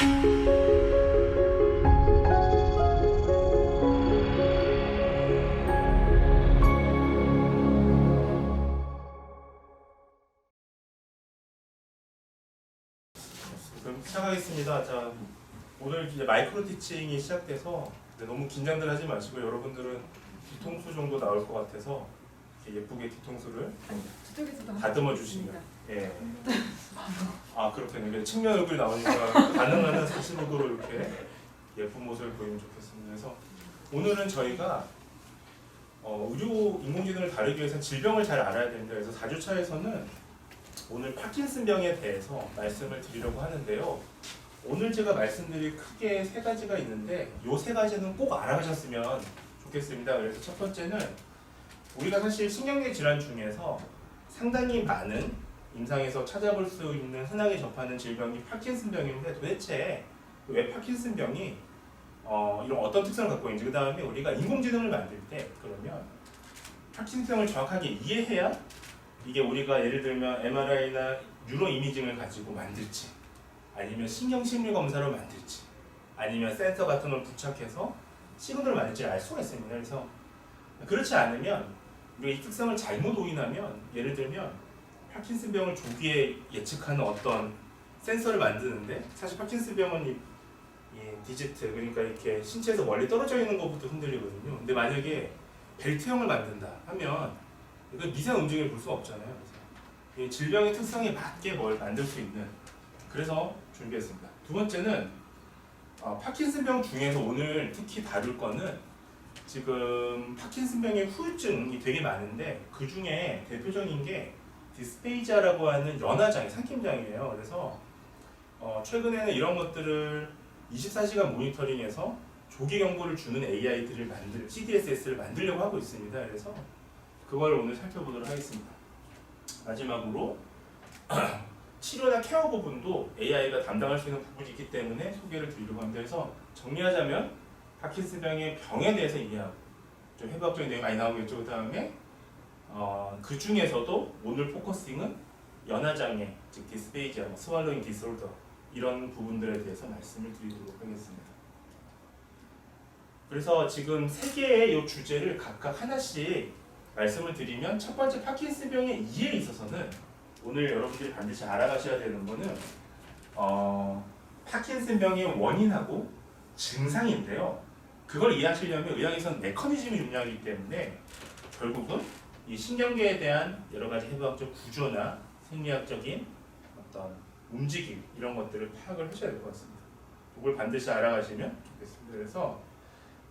그럼 시작하겠습니다. 자, 오늘 이제 마이크로 티칭이 시작돼서 너무 긴장들 하지 마시고 여러분들은 뒤통수 정도 나올 것 같아서 이렇게 예쁘게 뒤통수를 다듬어 주시면 예. 아 그렇군요. 측면 얼굴이 나오니까 가능한 45도로 이렇게 예쁜 모습을 보이면 좋겠습니다. 그래서 오늘은 저희가 의료 인공지능을 다루기 위해서 질병을 잘 알아야 됩니다. 그래서 4주차에서는 오늘 파킨슨병에 대해서 말씀을 드리려고 하는데요. 오늘 제가 말씀드릴 크게 세 가지가 있는데 이 세 가지는 꼭 알아가셨으면 좋겠습니다. 그래서 첫 번째는 우리가 사실 신경계 질환 중에서 상당히 많은 임상에서 찾아볼 수 있는 흔하게 접하는 질병이 파킨슨병인데 도대체 왜 파킨슨병이 이런 어떤 특성을 갖고 있는지, 그 다음에 우리가 인공지능을 만들 때 그러면 파킨슨병을 정확하게 이해해야 이게 우리가 예를 들면 MRI나 뉴로 이미징을 가지고 만들지, 아니면 신경심리 검사로 만들지, 아니면 센서 같은 걸 부착해서 시그널을 만들지 알 수가 있습니다. 그래서 그렇지 않으면 우리가 이 특성을 잘못 오인하면, 예를 들면 파킨슨병을 조기에 예측하는 어떤 센서를 만드는데 사실 파킨슨병은 이 디지트, 그러니까 이렇게 신체에서 멀리 떨어져 있는 것부터 흔들리거든요. 근데 만약에 벨트형을 만든다 하면 이거 미세한 움직임을 볼 수가 없잖아요. 그래서 이 질병의 특성에 맞게 뭘 만들 수 있는, 그래서 준비했습니다. 두 번째는 파킨슨병 중에서 오늘 특히 다룰 거는 지금 파킨슨병의 후유증이 되게 많은데 그 중에 대표적인 게 디스페이지아라고 하는 연화장애, 삼킴장애예요. 그래서 최근에는 이런 것들을 24시간 모니터링해서 조기 경고를 주는 AI들을 CDSS를 만들려고 하고 있습니다. 그래서 그걸 오늘 살펴보도록 하겠습니다. 마지막으로 치료나 케어 부분도 AI가 담당할 수 있는 부분이 있기 때문에 소개를 드리려고 합니다. 그래서 정리하자면 파킨슨병의 병에 대해서 이해하고 좀 해부학적인 내용이 많이 나오겠죠. 그 다음에 그 중에서도 오늘 포커싱은 연화장애, 즉 디스페이지아, 스왈로잉 디스오더 이런 부분들에 대해서 말씀을 드리도록 하겠습니다. 그래서 지금 세 개의 이 주제를 각각 하나씩 말씀을 드리면, 첫 번째 파킨슨병의 이해에 있어서는 오늘 여러분들이 반드시 알아가셔야 되는 거는 파킨슨병의 원인하고 증상인데요. 그걸 이해하시려면 의학에서는 메커니즘이 중요하기 때문에 결국은 이 신경계에 대한 여러 가지 해부학적 구조나 생리학적인 어떤 움직임 이런 것들을 파악을 하셔야 될 것 같습니다. 그걸 반드시 알아가시면 좋겠습니다. 그래서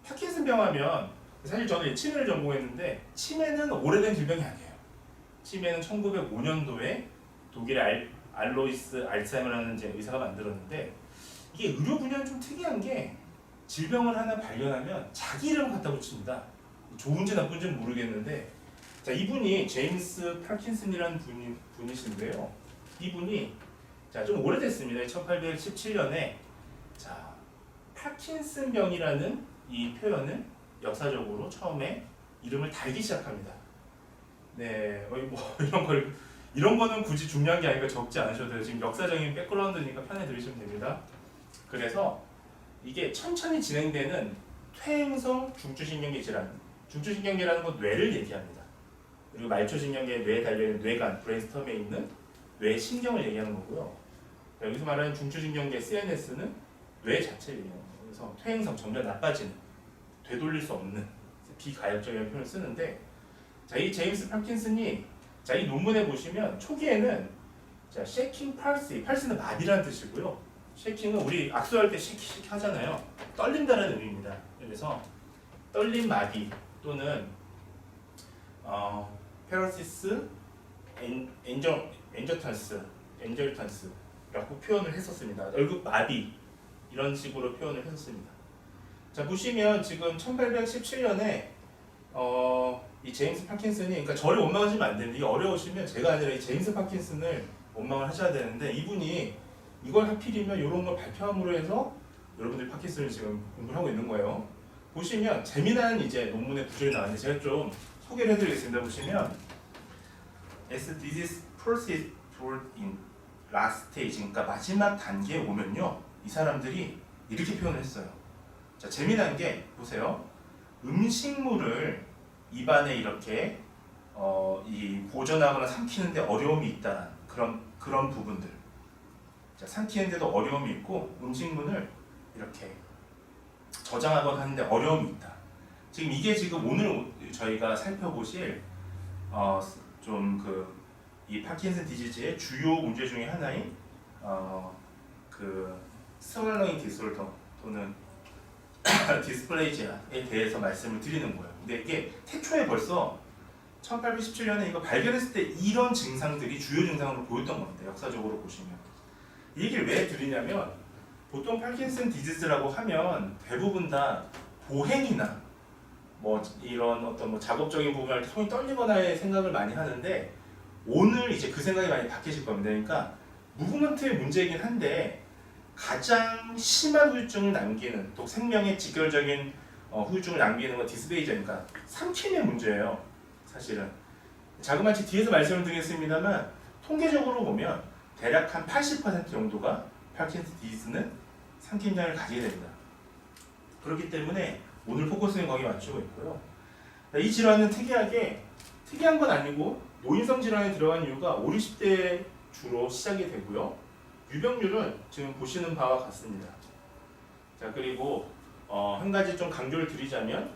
파킨슨병 하면 사실 저는 치매를 전공했는데 치매는 오래된 질병이 아니에요. 치매는 1905년도에 독일의 알로이스 알츠하이머라는 의사가 만들었는데, 이게 의료 분야는 좀 특이한 게 질병을 하나 발견하면 자기 이름을 갖다 붙입니다. 좋은지 나쁜지는 모르겠는데, 자, 이분이 제임스 파킨슨이라는 분이신데요. 이분이 좀 오래됐습니다. 1817년에 파킨슨병이라는 이 표현을 역사적으로 처음에 이름을 달기 시작합니다. 네, 이런 거는 굳이 중요한 게 아니니까 적지 않으셔도 돼요. 지금 역사적인 백그라운드니까 편히 들으시면 됩니다. 그래서 이게 천천히 진행되는 퇴행성 중추신경계 질환, 중추신경계라는 건 뇌를 얘기합니다. 그리고 말초신경계에 뇌에 달려있는 뇌간, 브레인스텀에 있는 뇌신경을 얘기하는 거고요. 여기서 말하는 중추신경계 CNS는 뇌 자체를 얘기하는 거예요. 그래서 퇴행성, 점점 나빠지는, 되돌릴 수 없는 비가역적인 표현을 쓰는데, 이 제임스 파킨슨이 이 논문에 보시면 초기에는 쉐이킹 팔시, 팔시는 마비라는 뜻이고요. 쉐이킹은 우리 악수할 때 쉐이킹 하잖아요. 떨린다는 의미입니다. 그래서 떨림 마비 또는 페러시스 엔저턴스라고 표현을 했었습니다. 얼굴 마비 이런 식으로 표현을 했었습니다. 자, 보시면 지금 1817년에 이 제임스 파킨슨이, 그러니까 저를 원망하시면 안 되는데, 이게 어려우시면 제가 아니라 이 제임스 파킨슨을 원망을 하셔야 되는데, 이분이 이걸 하필이면 이런 걸 발표함으로 해서 여러분들이 파킨슨을 지금 공부를 하고 있는 거예요. 보시면 재미난 논문의 구절이 나왔는데 제가 좀 소개를 해드리겠습니다. 보시면 As disease proceeds toward in last stage, 그러니까 마지막 단계에 오면요, 이 사람들이 이렇게 표현을 했어요. 자, 재미난 게 보세요. 음식물을 입안에 이렇게 이 보존하거나 삼키는데 어려움이 있다는 그런 부분들. 자, 삼키는데도 어려움이 있고 음식물을 이렇게 저장하거나 하는데 어려움이 있다. 지금 이게 지금 오늘 저희가 살펴보실 좀 이 파킨슨 디지즈의 주요 문제 중에 하나인 그 스왈러잉 디솔더 또는 디스플레이지아에 대해서 말씀을 드리는 거예요. 근데 이게 태초에 벌써 1817년에 이거 발견했을 때 이런 증상들이 주요 증상으로 보였던 겁니다. 역사적으로 보시면. 이 얘기를 왜 드리냐면 보통 파킨슨 디지즈라고 하면 대부분 다 보행이나 뭐 이런 어떤 뭐 작업적인 부분을 할 때 손이 떨리거나의 생각을 많이 하는데 오늘 이제 그 생각이 많이 바뀌실 겁니다. 그러니까 무브먼트의 문제이긴 한데 가장 심한 후유증을 남기는 또 생명의 직결적인 후유증을 남기는 건 디스페이지아니까 삼킴의 문제예요. 사실은 자그마치 뒤에서 말씀을 드리겠습니다만 통계적으로 보면 대략 한 80% 정도가 파킨슨 디지즈는 삼킴장애를 가지게 됩니다. 그렇기 때문에 오늘 포커스는 거기 맞추고 있고요. 이 질환은 특이한 건 아니고 노인성 질환에 들어간 이유가 5, 60대에 주로 시작이 되고요. 유병률은 지금 보시는 바와 같습니다. 자, 그리고 한 가지 좀 강조를 드리자면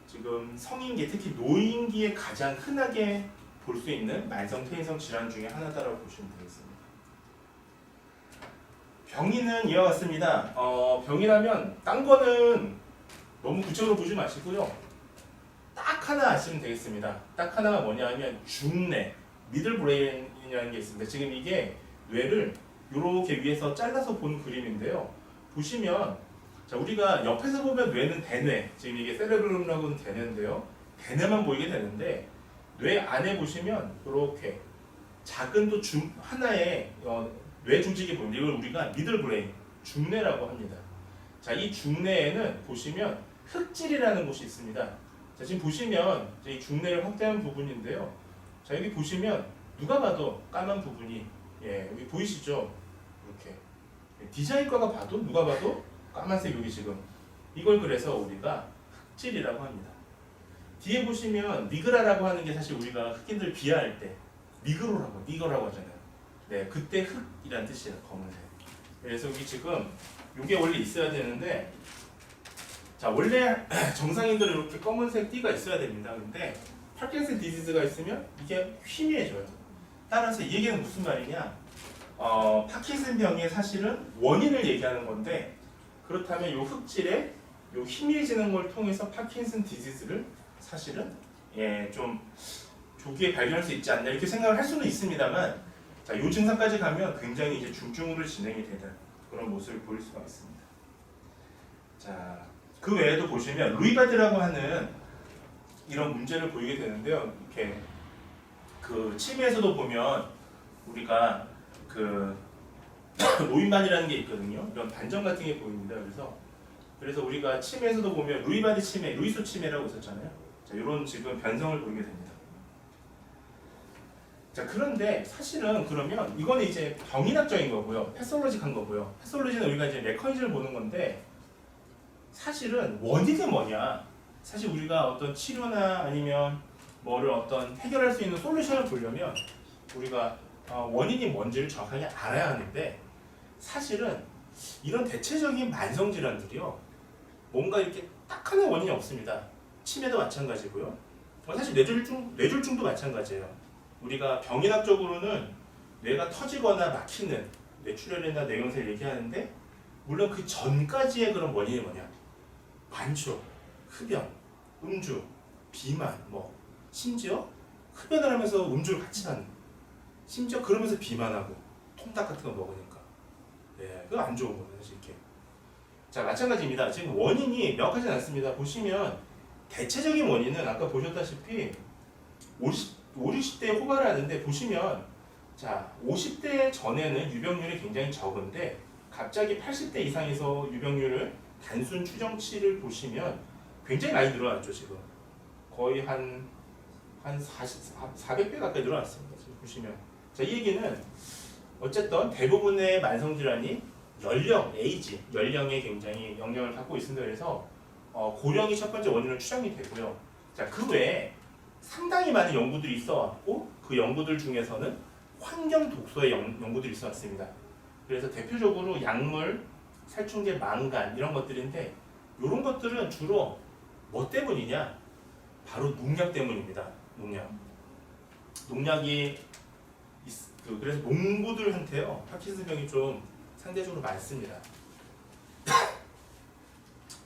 지금 성인기, 특히 노인기에 가장 흔하게 볼 수 있는 만성 퇴행성 질환 중에 하나다라고 보시면 되겠습니다. 병인은 이와 같습니다. 병이라면 딴 거는 너무 구체적으로 보지 마시고요. 딱 하나 아시면 되겠습니다. 딱 하나가 뭐냐 하면 중뇌, 미들 브레인이라는 게 있습니다. 지금 이게 뇌를 이렇게 위에서 잘라서 본 그림인데요. 보시면 자, 우리가 옆에서 보면 뇌는 대뇌, 지금 이게 세레브름이라고는 대뇌인데요. 대뇌만 보이게 되는데 뇌 안에 보시면 이렇게 작은 또 하나의 뇌 조직이 보입니다. 이걸 우리가 미들 브레인, 중뇌라고 합니다. 자, 이 중뇌에는 보시면 흑질이라는 곳이 있습니다. 자, 지금 보시면 이 중뇌를 확대한 부분인데요. 자, 여기 보시면 누가 봐도 까만 부분이 여기 보이시죠? 이렇게 디자인과가 봐도 누가 봐도 까만색 여기 지금 이걸 그래서 우리가 흑질이라고 합니다. 뒤에 보시면 니그라라고 하는 게 사실 우리가 흑인들 비하할 때 니거라고 하잖아요. 네, 그때 흑이란 뜻이에요. 검은색. 그래서 여기 지금 이게 원래 있어야 되는데 자, 원래 정상인들은 이렇게 검은색 띠가 있어야 됩니다. 근데 파킨슨 디지즈가 있으면 이게 희미해져요. 따라서 이 얘기는 무슨 말이냐? 파킨슨 병의 사실은 원인을 얘기하는 건데 그렇다면 이 흑질의 이 희미해지는 걸 통해서 파킨슨 디지즈를 사실은 좀 조기에 발견할 수 있지 않나 이렇게 생각을 할 수는 있습니다만 자, 이 증상까지 가면 굉장히 이제 중증으로 진행이 되는 그런 모습을 보일 수가 있습니다. 자. 그 외에도 보시면 루이바드라고 하는 이런 문제를 보이게 되는데요. 이렇게 그 치매에서도 보면 우리가 그 노인반이라는 게 있거든요. 이런 반점 같은 게 보입니다. 그래서 우리가 치매에서도 보면 루이바드 치매, 루이소 치매라고 있었잖아요. 자, 이런 지금 변성을 보이게 됩니다. 자, 그런데 사실은 그러면 이거는 이제 병인학적인 거고요. 패솔로직한 거고요. 패솔로지는 우리가 이제 메커니즘을 보는 건데 사실은 원인이 뭐냐? 사실 우리가 어떤 치료나 아니면 뭐를 어떤 해결할 수 있는 솔루션을 보려면 우리가 원인이 뭔지를 정확하게 알아야 하는데 사실은 이런 대체적인 만성 질환들이요 뭔가 이렇게 딱 하나의 원인이 없습니다. 치매도 마찬가지고요. 사실 뇌졸중도 마찬가지예요. 우리가 병인학적으로는 뇌가 터지거나 막히는 뇌출혈이나 뇌경색을 얘기하는데 물론 그 전까지의 그런 원인이 뭐냐? 많죠. 흡연, 음주, 비만, 심지어 흡연을 하면서 음주를 같이 하는, 심지어 그러면서 비만하고 통닭 같은 거 먹으니까, 그거 안 좋은 거예요, 사실 이렇게. 자, 마찬가지입니다. 지금 원인이 명확하지 않습니다. 보시면 대체적인 원인은 아까 보셨다시피 50대 후반하는데 보시면 자 50대 전에는 유병률이 굉장히 적은데 갑자기 80대 이상에서 유병률을 단순 추정치를 보시면 굉장히 많이 늘어났죠. 지금 거의 한 400배 가까이 늘어났습니다. 지금 보시면 자, 이 얘기는 어쨌든 대부분의 만성질환이 연령, 에이지, 연령에 굉장히 영향을 갖고 있습니다. 그래서 고령이 첫 번째 원인으로 추정이 되고요. 자, 그 외에 상당히 많은 연구들이 있어왔고 그 연구들 중에서는 환경 독소의 연구들이 있어왔습니다. 그래서 대표적으로 약물, 살충제, 망간 이런 것들인데 이런 것들은 주로 뭐 때문이냐? 바로 농약 때문입니다. 농약이 그래서 농부들한테요 파킨슨병이 좀 상대적으로 많습니다.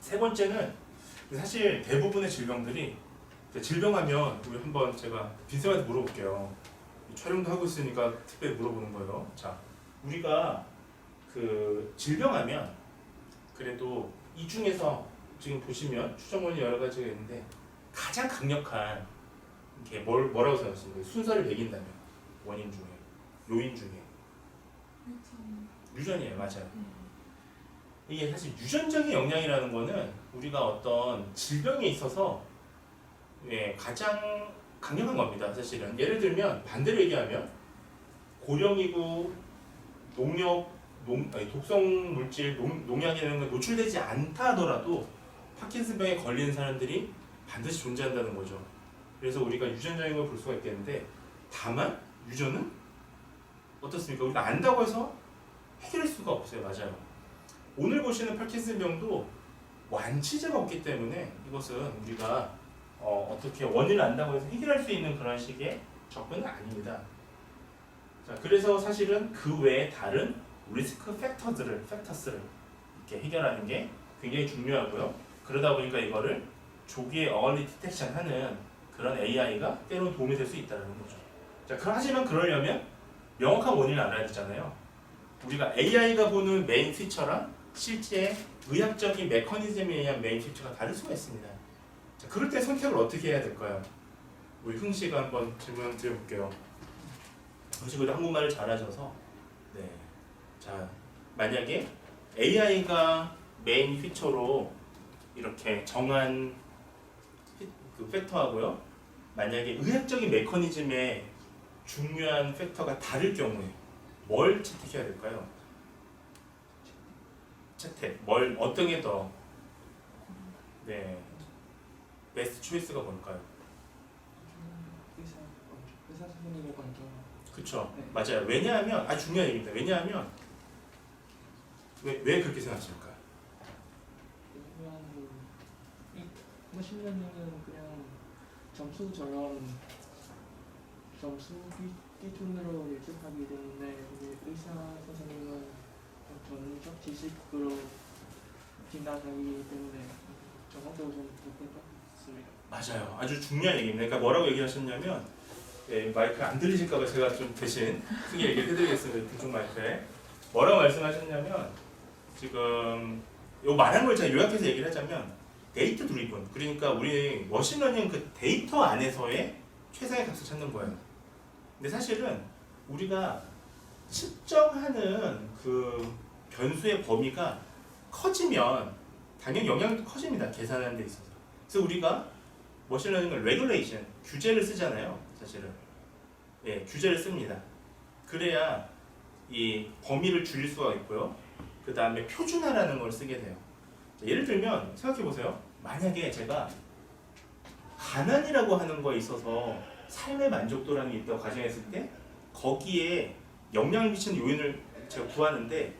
세 번째는 사실 대부분의 질병들이 질병하면 우리 한번 제가 빈쌤한테 물어볼게요. 촬영도 하고 있으니까 특별히 물어보는 거예요. 자, 우리가 그 질병하면 그래도 이 중에서 지금 보시면 추정원이 여러 가지가 있는데 가장 강력한 게 뭐라고 생각하십니까? 순서를 매긴다면 원인 중에 요인 중에 유전이에요, 맞아요. 이게 사실 유전적인 영향이라는 거는 우리가 어떤 질병에 있어서 가장 강력한 겁니다. 사실은 예를 들면 반대로 얘기하면 고령이고 독성 물질, 농약이라는 건 노출되지 않다 하더라도 파킨슨병에 걸리는 사람들이 반드시 존재한다는 거죠. 그래서 우리가 유전적인 걸 볼 수가 있겠는데 다만 유전은 어떻습니까? 우리가 안다고 해서 해결할 수가 없어요. 맞아요. 오늘 보시는 파킨슨병도 완치제가 없기 때문에 이것은 우리가 어떻게 원인을 안다고 해서 해결할 수 있는 그런 식의 접근은 아닙니다. 자, 그래서 사실은 그 외에 다른 리스크 팩터스를 이렇게 해결하는 게 굉장히 중요하고요. 그러다 보니까 이거를 조기에 얼리 디텍션 하는 그런 AI가 때로는 도움이 될 수 있다는 거죠. 자, 하지만 그러려면 명확한 원인을 알아야 되잖아요. 우리가 AI가 보는 메인 피처랑 실제 의학적인 메커니즘에 의한 메인 피처가 다를 수가 있습니다. 자, 그럴 때 선택을 어떻게 해야 될까요? 우리 흥 씨가 한번 질문 드려볼게요. 흥 씨가 한국말을 잘하셔서 네. 자, 만약에 AI가 메인 피처로 이렇게 정한 그 팩터하고요. 만약에 의학적인 메커니즘에 중요한 팩터가 다를 경우에 뭘 채택해야 될까요? 어떤 게 더 베스트 초이스가 뭘까요? 의사 선생님의 관점. 그쵸. 네. 맞아요. 왜냐하면 중요한 얘기입니다. 왜냐하면 왜 그렇게 생각하십니까? 그냥 이 머신러닝은 그냥 점수처럼 점수 기준으로 예측하기 때문에 의사 선생님은 전적 지식으로 진단하기 때문에 정확도가 좀 높은 것 같습니다. 맞아요. 아주 중요한 얘기입니다. 그러니까 뭐라고 얘기하셨냐면 마이크 안 들리실까봐 제가 좀 대신 크게 얘기를 해드리겠습니다. 그쪽 마이크에 뭐라고 말씀하셨냐면 지금 요 말한 걸 제가 요약해서 얘기를 하자면 데이터 드리븐, 그러니까 우리 머신러닝 그 데이터 안에서의 최상의 값을 찾는 거예요. 근데 사실은 우리가 측정하는 그 변수의 범위가 커지면 당연히 영향도 커집니다. 계산하는 데 있어서. 그래서 우리가 머신러닝을 레귤레이션, 규제를 쓰잖아요. 사실은 규제를 씁니다. 그래야 이 범위를 줄일 수가 있고요. 그 다음에 표준화라는 걸 쓰게 돼요. 자, 예를 들면 생각해보세요. 만약에 제가 가난이라고 하는 거에 있어서 삶의 만족도라는 게 있다고 가정했을 때 거기에 영향을 미치는 요인을 제가 구하는데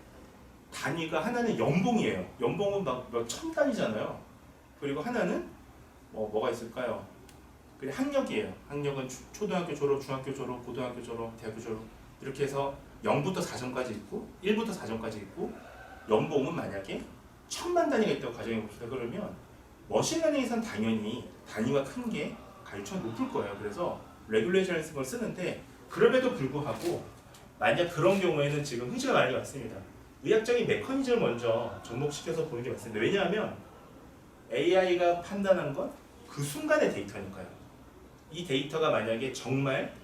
단위가 하나는 연봉이에요. 연봉은 막 몇천 단위잖아요. 그리고 하나는 뭐가 있을까요? 그게 학력이에요. 학력은 초등학교 졸업, 중학교 졸업, 고등학교 졸업, 대학교 졸업 이렇게 해서 0부터 4점까지 있고 1부터 4점까지 있고 연봉은 만약에 1000만 단위가 있다고 가정해봅시다. 그러면 머신러닝에선 당연히 단위가 큰 게 가율치가 높을 거예요. 그래서 레귤레이션을 쓰는데 그럼에도 불구하고 만약 그런 경우에는 지금 흥지가 말한 게 맞습니다. 의학적인 메커니즘을 먼저 접목시켜서 보는 게 맞습니다. 왜냐하면 AI가 판단한 건 그 순간의 데이터니까요. 이 데이터가 만약에 정말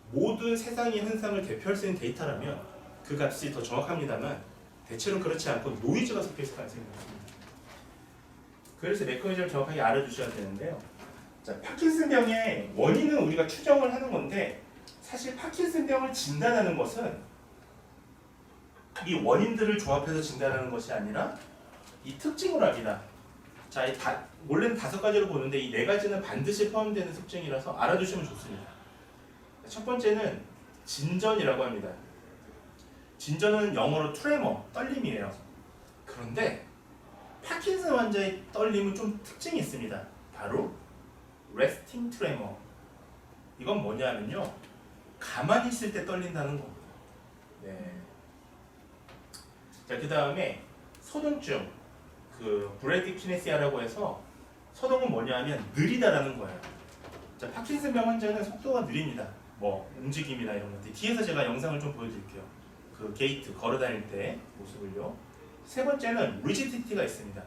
모든 세상의 현상을 대표할 수 있는 데이터라면 그 값이 더 정확합니다만 대체로 그렇지 않고 노이즈가 섞여 있을 가능성이 높습니다. 그래서 메커니즘을 정확하게 알아두셔야 되는데요. 자, 파킨슨병의 원인은 우리가 추정을 하는 건데 사실 파킨슨병을 진단하는 것은 이 원인들을 조합해서 진단하는 것이 아니라 이 특징으로 합니다. 자, 원래는 5가지로 보는데 이 4가지는 반드시 포함되는 특징이라서 알아두시면 좋습니다. 첫 번째는 진전이라고 합니다. 진전은 영어로 트레머, 떨림이에요. 그런데 파킨슨 환자의 떨림은 좀 특징이 있습니다. 바로 resting tremor. 이건 뭐냐면요, 가만히 있을 때 떨린다는 겁니다. 네. 자, 그 다음에 소동증, 그 브래디키네시아라고 해서 소동은 뭐냐면 느리다라는 거예요. 자, 파킨슨병 환자는 속도가 느립니다. 뭐 움직임이나 이런 것들. 뒤에서 제가 영상을 좀 보여드릴게요. 그 게이트 걸어 다닐 때 모습을요. 세 번째는 리지디티가 있습니다.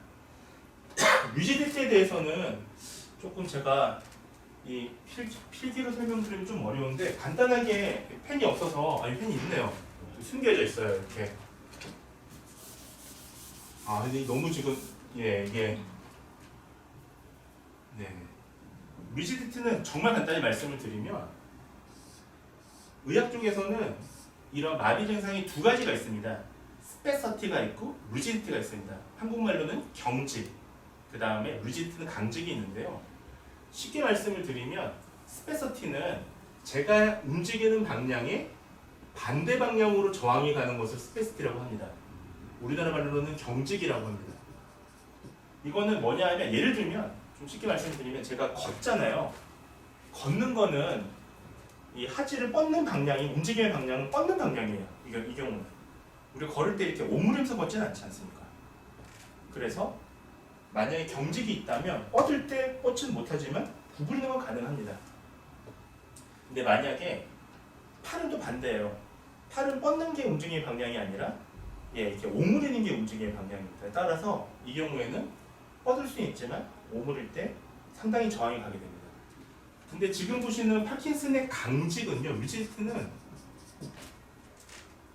리지디티에 대해서는 조금 제가 이 필기로 설명드리면 좀 어려운데 간단하게 펜이 없어서 펜이 있네요. 숨겨져 있어요. 이렇게. 근데 너무 지금 이게 리지디티는 정말 간단히 말씀을 드리면 의학 쪽에서는 이런 마비 증상이 2가지가 있습니다. 스페서티가 있고 리지디티가 있습니다. 한국말로는 경직, 그 다음에 리지디티는 강직이 있는데요. 쉽게 말씀을 드리면 스페서티는 제가 움직이는 방향의 반대 방향으로 저항이 가는 것을 스페서티라고 합니다. 우리나라 말로는 경직이라고 합니다. 이거는 뭐냐 하면 예를 들면 좀 쉽게 말씀드리면 제가 걷잖아요. 걷는 거는 이 하지를 뻗는 방향이 움직임의 방향은 뻗는 방향이에요. 이 경우는 우리가 걸을 때 이렇게 오므리면서 걷지는 않지 않습니까? 그래서 만약에 경직이 있다면 뻗을 때 뻗지는 못하지만 구부리는 건 가능합니다. 근데 만약에 팔은 또 반대예요. 팔은 뻗는 게 움직임의 방향이 아니라 이렇게 오므리는 게 움직임의 방향입니다. 따라서 이 경우에는 뻗을 수는 있지만 오므릴 때 상당히 저항이 가게 됩니다. 근데 지금 보시는 파킨슨의 강직은요, 리지디티는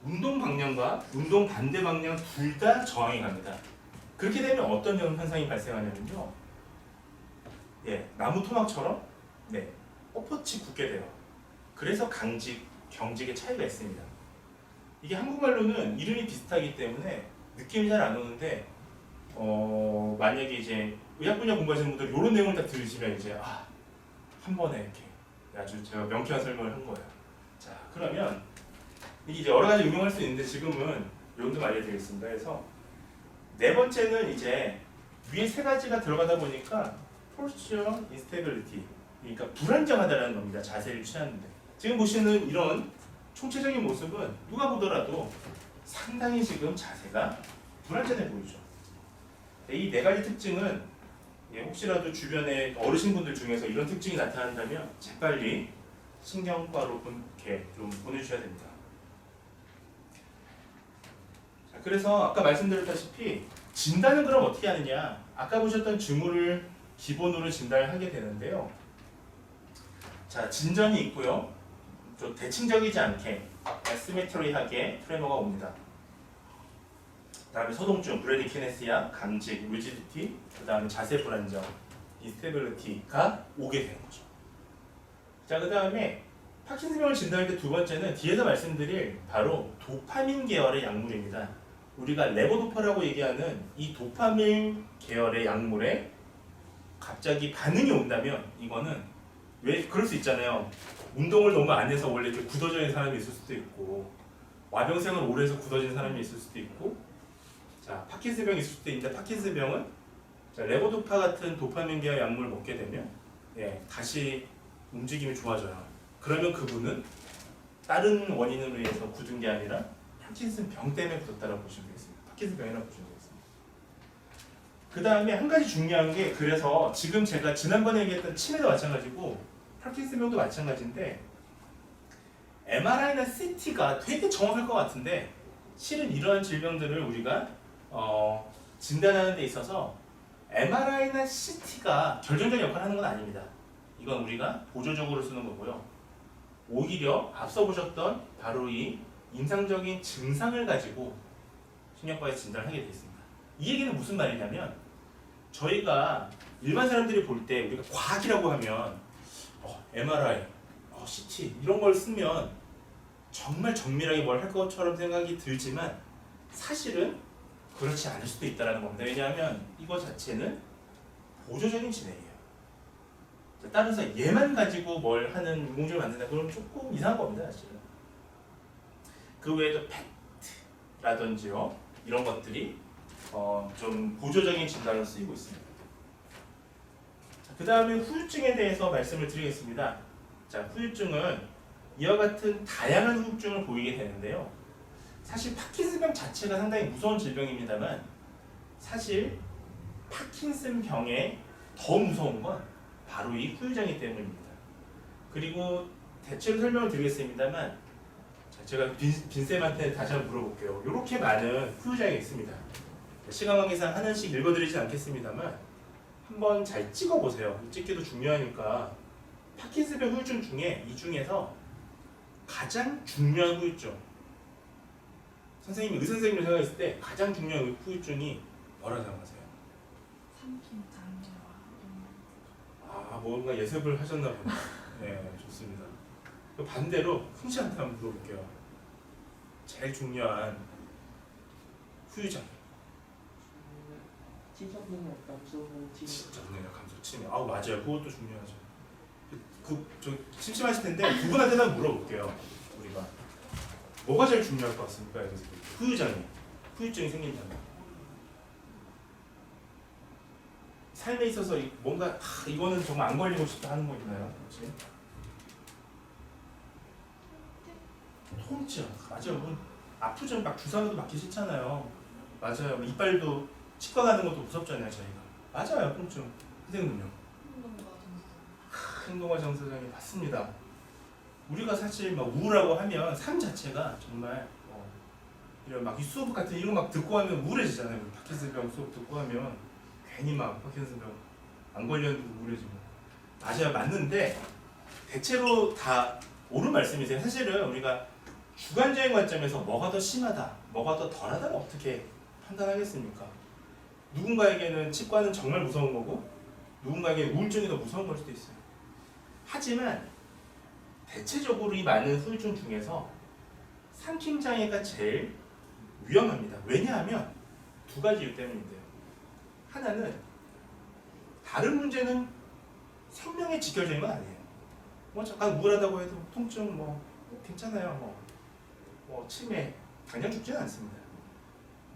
운동 방향과 운동 반대 방향 둘 다 저항이 갑니다. 그렇게 되면 어떤 현상이 발생하냐면요, 나무 토막처럼 뻣뻣이 굳게 돼요. 그래서 강직, 경직의 차이가 있습니다. 이게 한국말로는 이름이 비슷하기 때문에 느낌이 잘 안 오는데 만약에 이제 의학 분야 공부하시는 분들 이런 내용을 딱 들으시면 이제 한 번에 이렇게 아주 제가 명쾌한 설명을 한 거예요. 자, 그러면 이게 이제 여러 가지 응용할 수 있는데 지금은 이 정도 알려드리겠습니다. 그래서 4번째는 이제 위에 3가지가 들어가다 보니까 posture instability, 그러니까 불안정하다는 겁니다. 자세를 취하는데 지금 보시는 이런 총체적인 모습은 누가 보더라도 상당히 지금 자세가 불안전해 보이죠. 이 4가지 특징은 혹시라도 주변에 어르신분들 중에서 이런 특징이 나타난다면 재빨리 신경과로 이렇게 좀 보내주셔야 됩니다. 자, 그래서 아까 말씀드렸다시피 진단은 그럼 어떻게 하느냐? 아까 보셨던 징후를 기본으로 진단을 하게 되는데요. 자, 진전이 있고요. 좀 대칭적이지 않게 애시메트리하게 트레머가 옵니다. 다음에 소동증, 브래디키네시아, 강직, 리지디티, 그 다음에 자세 불안정, 인스테빌리티가 오게 되는 거죠. 자, 그 다음에 파킨슨병을 진단할 때 2번째는 뒤에서 말씀드릴 바로 도파민 계열의 약물입니다. 우리가 레보도파라고 얘기하는 이 도파민 계열의 약물에 갑자기 반응이 온다면 이거는 왜 그럴 수 있잖아요. 운동을 너무 안 해서 원래 이렇게 굳어져 있는 사람이 있을 수도 있고, 와병생을 오래 해서 굳어진 사람이 있을 수도 있고, 자, 파킨슨병이 있을 수도 있는데 파킨슨병은 레보도파 같은 도파민 계열 약물을 먹게 되면 다시 움직임이 좋아져요. 그러면 그분은 다른 원인으로 인해서 굳은 게 아니라 파킨슨병 때문에 굳었다고 보시면 되겠습니다. 파킨슨병이라고 보시면 되겠습니다. 그 다음에 한 가지 중요한 게, 그래서 지금 제가 지난번에 얘기했던 치매도 마찬가지고 파킨슨병도 마찬가지인데 MRI나 CT가 되게 정확할 것 같은데 실은 이러한 질병들을 우리가 진단하는 데 있어서 MRI나 CT가 결정적인 역할을 하는 건 아닙니다. 이건 우리가 보조적으로 쓰는 거고요. 오히려 앞서 보셨던 바로 이 임상적인 증상을 가지고 신경과에서 진단을 하게 되어 있습니다. 이 얘기는 무슨 말이냐면 저희가 일반 사람들이 볼 때 우리가 과학이라고 하면 MRI, CT 이런 걸 쓰면 정말 정밀하게 뭘 할 것처럼 생각이 들지만 사실은 그렇지 않을 수도 있다는 겁니다. 왜냐하면 이거 자체는 보조적인 진행이에요. 자, 따라서 얘만 가지고 뭘 하는 인공지능을 만든다 그러면 조금 이상한 겁니다. 사실은. 그 외에도 팩트라든지요 이런 것들이 좀 보조적인 진단으로 쓰이고 있습니다. 그 다음에 후유증에 대해서 말씀을 드리겠습니다. 자, 후유증은 이와 같은 다양한 후유증을 보이게 되는데요. 사실 파킨슨병 자체가 상당히 무서운 질병입니다만 사실 파킨슨병에 더 무서운 건 바로 이 후유장애 때문입니다. 그리고 대체로 설명을 드리겠습니다만 자, 제가 빈쌤한테 다시 한번 물어볼게요. 이렇게 많은 후유장애 있습니다. 시간 관계상 하나씩 읽어드리진 않겠습니다만 한번 잘 찍어보세요. 찍기도 중요하니까 파킨슨병 후유증 중에 이 중에서 가장 중요한 후유증 선생님이 의사선생님을 생각했을 때 가장 중요한 후유증이 뭐라고 생각하세요? 삼킴 장애와 아 뭔가 예습을 하셨나 보네요. 네 좋습니다. 반대로 훈씨한테 한번 물어볼게요. 제일 중요한 후유장 지적능력 감소는 지적능력 감소 치매. 아우 맞아요. 그것도 중요하죠. 저 심심하실 텐데 두 분한테는 한번 물어볼게요. 우리가 뭐가 제일 중요할 것 같습니까? 여기서 후유증이 생긴다면 삶에 있어서 뭔가 이거는 정말 안 걸리고 싶다 하는 거 있나요? 혹시? 통증 맞아요. 아프죠. 막 주사도 맞기 싫잖아요. 맞아요. 이빨도 치과 가는 것도 무섭잖아요. 저희가 맞아요. 통증. 선생님은요? 행동과 정서장애 맞습니다. 우리가 사실 막 우울하고 하면 삶 자체가 정말 이런 막 이 수업 같은 이런 거 막 듣고 하면 우울해지잖아요. 파킨슨병 수업 듣고 하면 괜히 막 파킨슨병 안 걸렸는데 우울해지고 맞아요. 맞는데 대체로 다 옳은 말씀이세요. 사실은 우리가 주관적인 관점에서 뭐가 더 심하다, 뭐가 더 덜하다는 어떻게 판단하겠습니까? 누군가에게는 치과는 정말 무서운 거고 누군가에게 우울증이 더 무서운 걸 수도 있어요. 하지만 대체적으로 이 많은 후유증 중에서 삼킴장애가 제일 위험합니다. 왜냐하면 두 가지 이유 때문인데요. 하나는 다른 문제는 생명에 직결적인 건 아니에요. 뭐 잠깐 우울하다고 해도 통증 뭐 괜찮아요. 뭐 치매 당장 죽지는 않습니다.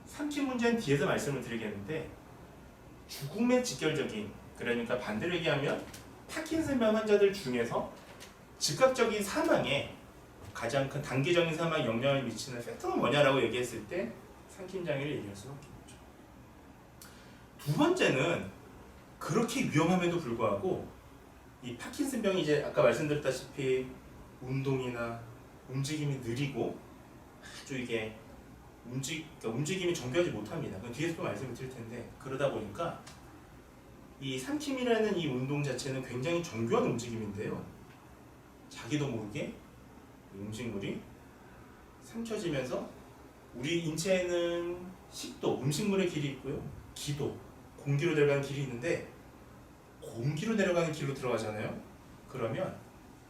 삼킴 문제는 뒤에서 말씀을 드리겠는데 죽음에 직결적인 그러니까 반대로 얘기하면 파킨슨병 환자들 중에서 즉각적인 사망에 가장 큰 단기적인 사망에 영향을 미치는 팩터는 뭐냐라고 얘기했을 때 삼킴장애를 얘기할 수밖에 없죠. 두 번째는 그렇게 위험함에도 불구하고 이 파킨슨병이 이제 아까 말씀드렸다시피 운동이나 움직임이 느리고 아주 이게 움직임이 정교하지 못합니다. 그건 뒤에서 또 말씀을 드릴 텐데 그러다 보니까 이 삼킴이라는 이 운동 자체는 굉장히 정교한 움직임인데요. 자기도 모르게 음식물이 삼켜지면서 우리 인체에는 식도, 음식물의 길이 있고요. 기도, 공기로 내려가는 길이 있는데 공기로 내려가는 길로 들어가잖아요. 그러면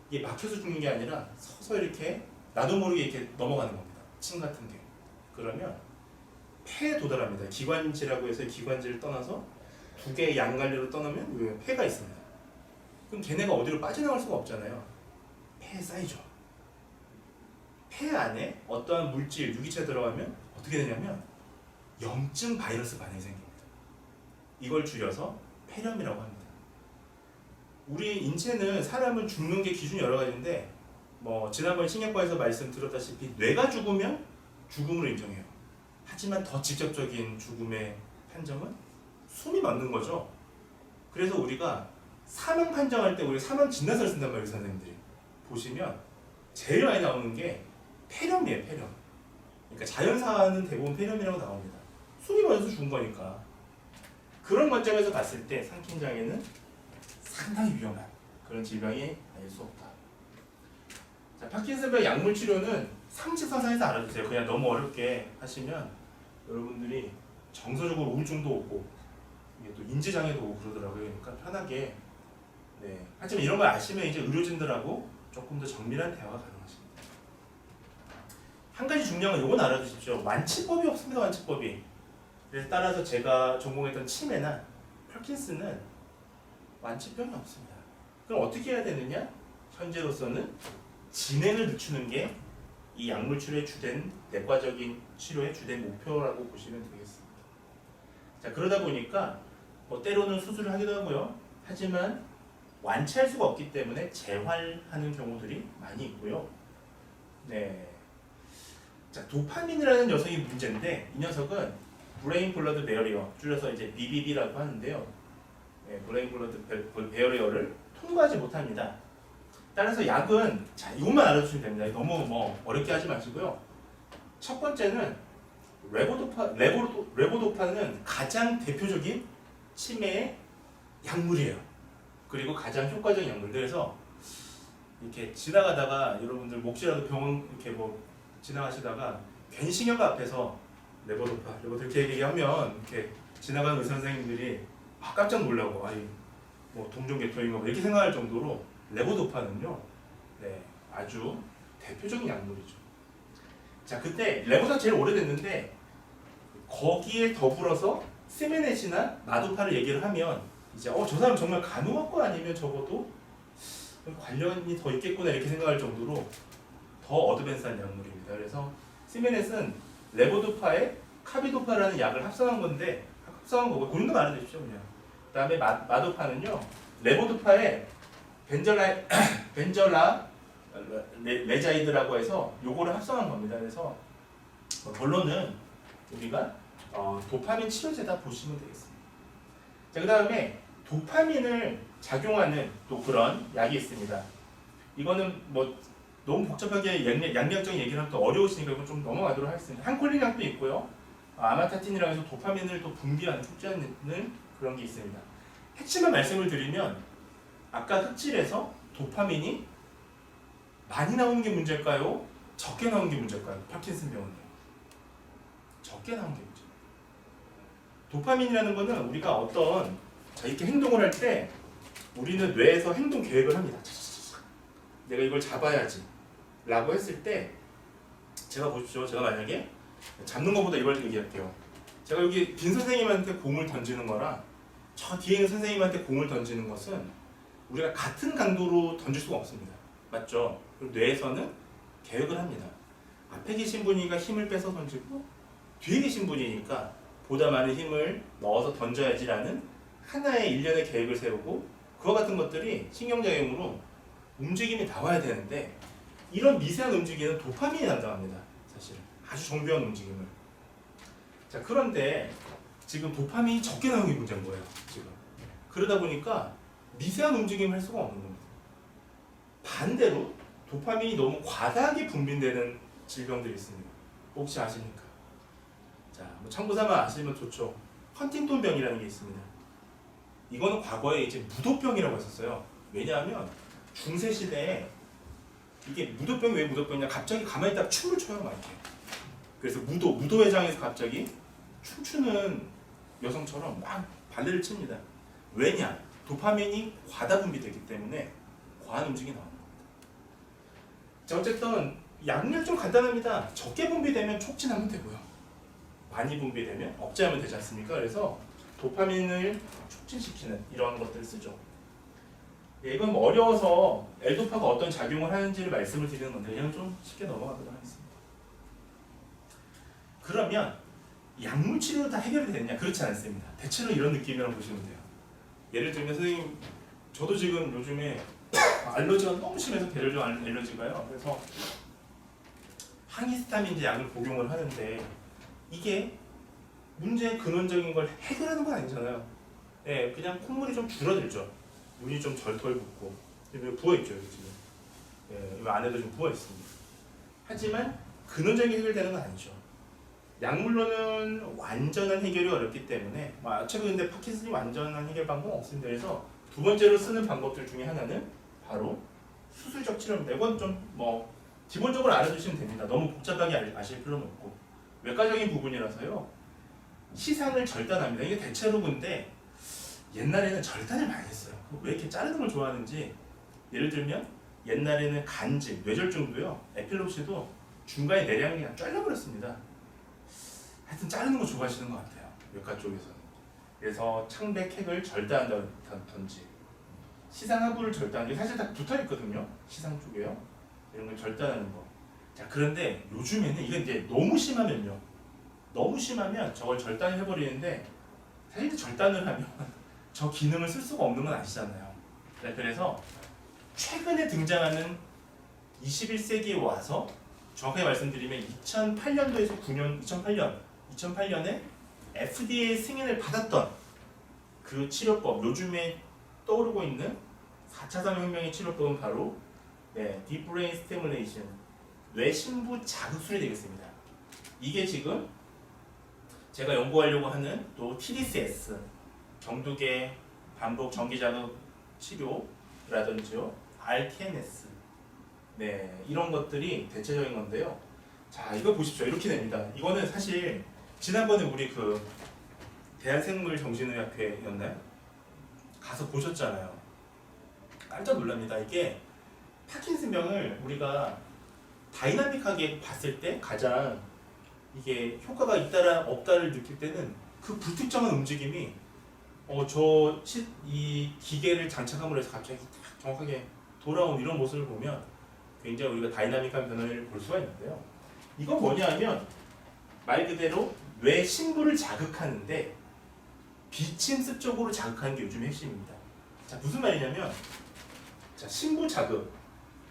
이게 막혀서 죽는 게 아니라 서서 이렇게 나도 모르게 이렇게 넘어가는 겁니다. 침 같은 게. 그러면 폐에 도달합니다. 기관지라고 해서 기관지를 떠나서 두 개의 양갈래로 떠나면 폐가 있습니다. 그럼 걔네가 어디로 빠져나갈 수가 없잖아요. 폐에 쌓이죠. 폐 안에 어떠한 물질, 유기체가 들어가면 어떻게 되냐면 염증 바이러스 반응이 생깁니다. 이걸 줄여서 폐렴이라고 합니다. 우리 인체는 사람은 죽는 게 기준이 여러 가지인데 뭐 지난번에 신경과에서 말씀드렸다시피 뇌가 죽으면 죽음으로 인정해요. 하지만 더 직접적인 죽음의 판정은 숨이 멎는 거죠. 그래서 우리가 사망 판정할 때 우리가 사망 진단서를 쓴단 말이에요. 선생님들이 보시면 제일 많이 나오는 게 폐렴이에요. 폐렴. 그러니까 자연사는 대부분 폐렴이라고 나옵니다. 숨이 멎어서 죽은 거니까. 그런 관점에서 봤을 때 삼킴장애는 상당히 위험한 그런 질병이 아닐 수 없다. 자, 파킨슨병 약물 치료는 상식선상에서 알아두세요. 그냥 너무 어렵게 하시면 여러분들이 정서적으로 우울증도 오고 이게 또 인지장애도 오고 그러더라고요. 그러니까 편하게. 네. 하지만 이런 걸 아시면 이제 의료진들하고 조금 더 정밀한 대화가 가능하십니다. 한 가지 중요한 건 이건 알아두십시오. 완치법이 없습니다. 완치법이. 그래서 따라서 제가 전공했던 치매나 파킨슨은 완치병이 없습니다. 그럼 어떻게 해야 되느냐? 현재로서는 진행을 늦추는 게 이 약물 치료의 주된 내과적인 치료의 주된 목표라고 보시면 되겠습니다. 자, 그러다 보니까 뭐 때로는 수술을 하기도 하고요. 하지만 완치할 수가 없기 때문에 재활하는 경우들이 많이 있고요. 네. 자, 도파민이라는 녀석이 문제인데 이 녀석은 브레인 블러드 베어리어, 줄여서 이제 BBB라고 하는데요. 네, 브레인 블러드 베어리어를 통과하지 못합니다. 따라서 약은 자, 이것만 알아두시면 됩니다. 너무 뭐 어렵게 하지 마시고요. 첫 번째는 레보도파는 가장 대표적인 치매의 약물이에요. 그리고 가장 효과적인 약물. 그래서 이렇게 지나가다가 여러분들 혹시라도 병원 이렇게 뭐 지나가시다가 괜히 신경과 앞에서 레보도파 이렇게 얘기하면 이렇게 지나가는 의사 선생님들이 깜짝 놀라고 아니 뭐 동종계통인가 뭐 이렇게 생각할 정도로 레보도파는요, 네, 아주 대표적인 약물이죠. 자, 그때 레보도파 제일 오래됐는데 거기에 더불어서 시메넷이나 마도파를 얘기를 하면 이제 저 사람 정말 간호학과 아니면 적어도 관련이 더 있겠구나 이렇게 생각할 정도로 더 어드밴스한 약물입니다. 그래서 시메넷은 레보도파에 카비도파라는 약을 합성한 건데 합성한 거고 본인도 말해주십시오 그냥. 그다음에 마도파는요 레보도파에 벤절라 레자이드라고 해서 요거를 합성한 겁니다. 그래서 결론은 우리가 도파민 치료제다 보시면 되겠습니다. 자, 그다음에 도파민을 작용하는 또 그런 약이 있습니다. 이거는 뭐 너무 복잡하게 양리학적인 얘기를 하면 또 어려우시니까 이건 좀 넘어가도록 하겠습니다. 항콜린약도 있고요. 아마타틴이라고 해서 도파민을 또 분비하는 촉진하는 그런 게 있습니다. 핵심만 말씀을 드리면 아까 흑질에서 도파민이 많이 나오는 게 문제일까요? 적게 나오는 게 문제일까요? 파킨슨 병원에 적게 나오는 게 문제예요. 도파민이라는 거는 우리가 어떤 이렇게 행동을 할 때 우리는 뇌에서 행동 계획을 합니다. 내가 이걸 잡아야지 라고 했을 때 제가 보십시오. 제가 만약에 잡는 것보다 이걸 얘기할게요. 제가 여기 빈 선생님한테 공을 던지는 거랑 저 뒤에 있는 선생님한테 공을 던지는 것은 우리가 같은 강도로 던질 수가 없습니다. 맞죠? 그럼 뇌에서는 계획을 합니다. 앞에 계신 분이니까 힘을 빼서 던지고 뒤에 계신 분이니까 보다 많은 힘을 넣어서 던져야지라는 하나의 일련의 계획을 세우고 그와 같은 것들이 신경작용으로 움직임이 나와야 되는데 이런 미세한 움직임은 도파민이 담당합니다. 사실 아주 정교한 움직임을. 자, 그런데 지금 도파민이 적게 나오는 게 문제인 거예요. 지금 그러다 보니까 미세한 움직임을 할 수가 없는 겁니다. 반대로 도파민이 너무 과다하게 분비되는 질병들이 있습니다. 혹시 아십니까? 자, 뭐 참고삼아 아시면 좋죠. 헌팅턴병이라는 게 있습니다. 이거는 과거에 이제 무도병이라고 했었어요. 왜냐하면 중세 시대에 이게 무도병이 왜 무도병이냐? 갑자기 가만히 딱 춤을 춰요, 막 이렇게. 그래서 무도회장에서 갑자기 춤추는 여성처럼 막 발레를 칩니다. 왜냐? 도파민이 과다 분비되기 때문에 과한 움직임이 나오는 겁니다. 자, 어쨌든 약물 좀 간단합니다. 적게 분비되면 촉진하면 되고요. 많이 분비되면 억제하면 되지 않습니까? 그래서 도파민을 촉진시키는 이런 것들을 쓰죠. 예, 이건 뭐 어려워서 L도파가 어떤 작용을 하는지를 말씀을 드리는 건데 그냥 좀 쉽게 넘어가도록 하겠습니다. 그러면 약물 치료로 다 해결이 되느냐? 그렇지 않습니다. 대체로 이런 느낌이라고 보시면 돼요. 예를 들면 선생님, 저도 지금 요즘에 알러지가 너무 심해서 계열적 알러지가요. 그래서 항히스타민제 약을 복용을 하는데 이게 문제의 근원적인 걸 해결하는 건 아니잖아요. 예, 그냥 콧물이 좀 줄어들죠. 눈이 좀 덜 붓고 여기 부어있죠. 여기 지금. 예, 이 안에도 좀 부어있습니다. 하지만 근원적인 해결되는 건 아니죠. 약물로는 완전한 해결이 어렵기 때문에 어차피 근데 파킨슨이 완전한 해결 방법은 없습니다. 그래서 두 번째로 쓰는 방법들 중에 하나는 바로 수술적 치료입니다. 이건 좀 뭐 기본적으로 알아두시면 됩니다. 너무 복잡하게 아실 필요는 없고 외과적인 부분이라서요. 시상을 절단합니다. 이게 대체로 근데 옛날에는 절단을 많이 했어요. 왜 이렇게 자르는 걸 좋아하는지 예를 들면 옛날에는 간질, 뇌졸중도요. 에필롭시도 중간에 내량이 그냥 잘라버렸습니다. 하여튼 자르는 거 좋아하시는 것 같아요. 외과 쪽에서는. 그래서 창백핵을 절단한다든지 시상하부를 절단하는 게 사실 다 붙어있거든요. 시상 쪽에요. 이런 걸 절단하는 거. 자, 그런데 요즘에는 이건 이제 너무 심하면요. 너무 심하면 저걸 절단해버리는데 사실 절단을 하면 저 기능을 쓸 수가 없는 건 아시잖아요. 네, 그래서 최근에 등장하는 21세기에 와서 정확하게 말씀드리면 2008년도에서 9년, 2008년에 FDA 승인을 받았던 그 치료법, 요즘에 떠오르고 있는 4차 산업혁명의 치료법은 바로 Deep Brain Stimulation, 뇌신부 자극술이 되겠습니다. 이게 지금 제가 연구하려고 하는 또 TDCS, 경두계 반복 전기자극 치료라든지요, RTNS, 이런 것들이 대체적인 건데요. 자, 이거 보십시오. 이렇게 됩니다. 이거는 사실 지난번에 우리 그 대한생물정신의학회였나요? 가서 보셨잖아요. 깜짝 놀랍니다. 이게 파킨슨병을 우리가 다이나믹하게 봤을 때 가장 이게 효과가 있다라 없다를 느낄 때는 그 불특정한 움직임이 이 기계를 장착함으로 해서 갑자기 딱 정확하게 돌아온 이런 모습을 보면 굉장히 우리가 다이나믹한 변화를 볼 수가 있는데요. 이건 뭐냐면 말 그대로 뇌 신부를 자극하는데 비침습 쪽으로 자극하는 게 요즘 핵심입니다. 자, 무슨 말이냐면, 자, 신부 자극,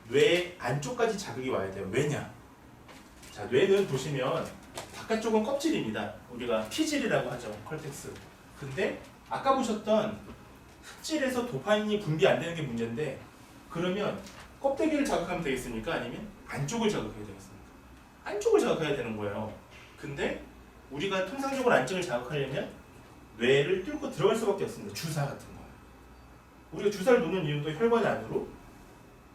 뇌 안쪽까지 자극이 와야 돼요. 왜냐? 자, 뇌는 보시면 바깥쪽은 껍질입니다. 우리가 피질이라고 하죠. 컬텍스. 근데 아까 보셨던 흑질에서 도파민이 분비 안 되는 게 문제인데, 그러면 껍데기를 자극하면 되겠습니까? 아니면 안쪽을 자극해야 되겠습니까? 안쪽을 자극해야 되는 거예요. 근데 우리가 통상적으로 안쪽을 자극하려면 뇌를 뚫고 들어갈 수밖에 없습니다. 주사 같은 거. 우리가 주사를 놓는 이유도 혈관 안으로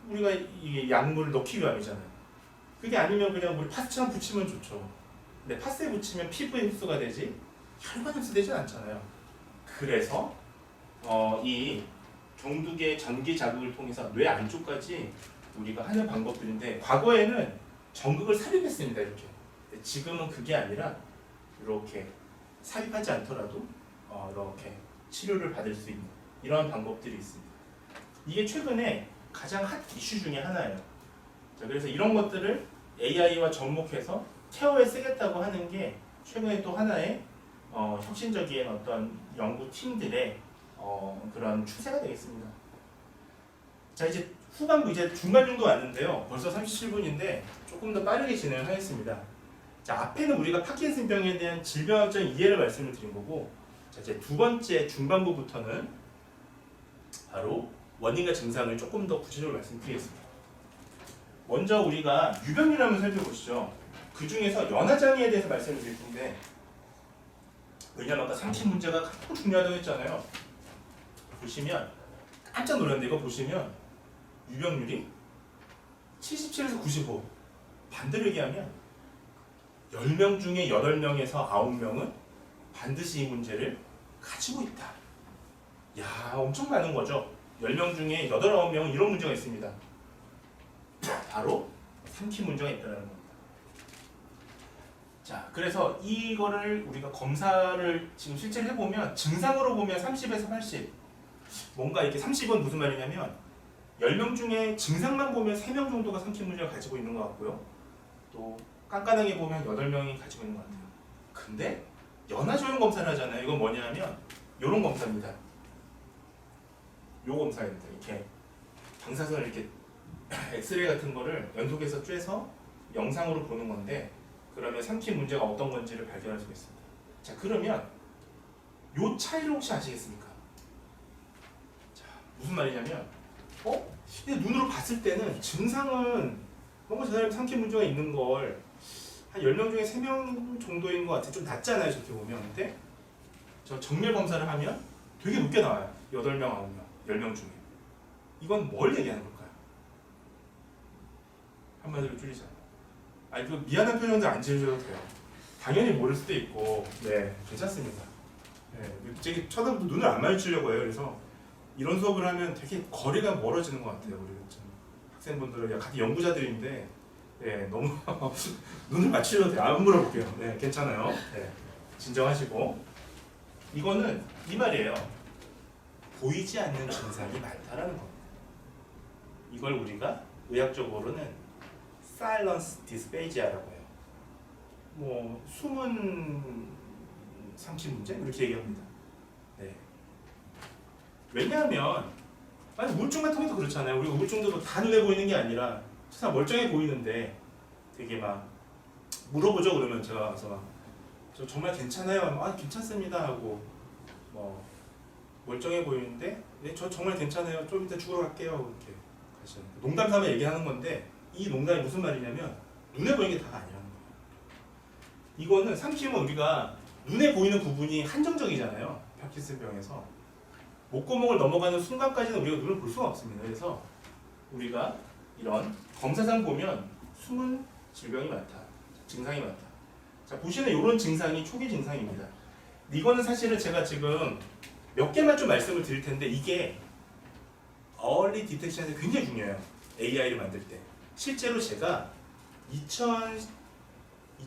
우리가 이게 약물을 넣기 위함이잖아요. 그게 아니면 그냥 우리 파스처럼 붙이면 좋죠. 근데 파스에 붙이면 피부에 흡수가 되지 혈관에 흡수되지 않잖아요. 그래서 이 경두계 전기 자극을 통해서 뇌 안쪽까지 우리가 하는 방법들인데, 과거에는 전극을 삽입했습니다. 이렇게. 근데 지금은 그게 아니라 이렇게 삽입하지 않더라도 이렇게 치료를 받을 수 있는 이런 방법들이 있습니다. 이게 최근에 가장 핫 이슈 중에 하나예요. 자, 그래서 이런 것들을 AI와 접목해서 케어에 쓰겠다고 하는 게 최근에 또 하나의 혁신적인 어떤 연구팀들의 그런 추세가 되겠습니다. 자, 이제 후반부 이제 중간 정도 왔는데요. 벌써 37분인데 조금 더 빠르게 진행하겠습니다. 자, 앞에는 우리가 파킨슨병에 대한 질병학적 이해를 말씀을 드린 거고, 자, 이제 두 번째 중반부부터는 바로 원인과 증상을 조금 더 구체적으로 말씀드리겠습니다. 먼저 우리가 유병률을 한번 살펴보시죠. 그 중에서 연화장애에 대해서 말씀을 드릴 텐데, 왜냐면 아까 삼킨 문제가 가장 중요하다고 했잖아요. 보시면 깜짝 놀랐는데, 이거 보시면 유병률이 77에서 95, 반대로 얘기하면 10명 중에 8명에서 9명은 반드시 이 문제를 가지고 있다. 야, 엄청 많은 거죠. 10명 중에 8, 9명은 이런 문제가 있습니다. 바로 삼킨 문제가 있다는 겁니다. 자, 그래서 이거를 우리가 검사를 지금 실제로 해보면 증상으로 보면 30에서 80, 뭔가 이렇게 30은 무슨 말이냐면 10명 중에 증상만 보면 3명 정도가 삼킨 문제를 가지고 있는 것 같고요. 또 깐깐하게 보면 8명이 가지고 있는 것 같아요. 근데 연화조형 검사를 하잖아요. 이건 뭐냐면 이런 검사입니다. 요 검사입니다. 이렇게 방사선을 이렇게 엑스레이 같은 거를 연속해서 쬐서 영상으로 보는 건데, 그러면 삼킨 문제가 어떤 건지를 발견할 수 있습니다. 자, 그러면 요 차이를 혹시 아시겠습니까? 자, 무슨 말이냐면 근데 눈으로 봤을 때는 증상은 뭔가 저 사람이 삼킨 문제가 있는 걸 한 10명 중에 3명 정도인 것 같아요. 좀 낮잖아요, 저렇게 보면. 근데 저 정밀 검사를 하면 되게 높게 나와요. 8명, 9명, 10명 중에. 이건 뭘 얘기하는 걸까요? 한마디로 줄이자. 아니, 그 미안한 표현도 안 지으셔도 돼요. 당연히 모를 수도 있고, 괜찮습니다. 되게 쳐다보도 눈을 안 마주치려고 해요. 그래서 이런 수업을 하면 되게 거리가 멀어지는 것 같아요. 우리 학생분들은 같은 연구자들인데 네, 너무 눈을 맞추셔도 돼요. 안 물어볼게요. 네, 괜찮아요. 네, 진정하시고 이거는 이 말이에요. 보이지 않는 증상이 많다라는 겁니다. 이걸 우리가 의학적으로는 silence dysphagia라고 해요. 뭐 숨은 삼키 문제 이렇게 얘기합니다. 네. 왜냐하면 아니 우울증 같은 것도 그렇잖아요. 우리가 우울증도 다 눈에 보이는 게 아니라 세상 멀쩡해 보이는데 되게 막 물어보죠. 그러면 제가 와서 막 저 정말 괜찮아요. 아 괜찮습니다 하고 뭐 멀쩡해 보이는데 네, 저 정말 괜찮아요. 좀 이따 죽으러 갈게요. 이렇게 가시는 농담 삼아 얘기하는 건데 이 농담이 무슨 말이냐면 눈에 보이는 게 다가 아니라는 거예요. 이거는 삼키면 우리가 눈에 보이는 부분이 한정적이잖아요. 파킨슨병에서 목구멍을 넘어가는 순간까지는 우리가 눈을 볼 수가 없습니다. 그래서 우리가 이런 검사상 보면 숨은 질병이 많다, 증상이 많다. 자 보시는 이런 증상이 초기 증상입니다. 이거는 사실은 제가 지금 몇 개만 좀 말씀을 드릴 텐데 이게 early detection에서 굉장히 중요해요. AI를 만들 때. 실제로 제가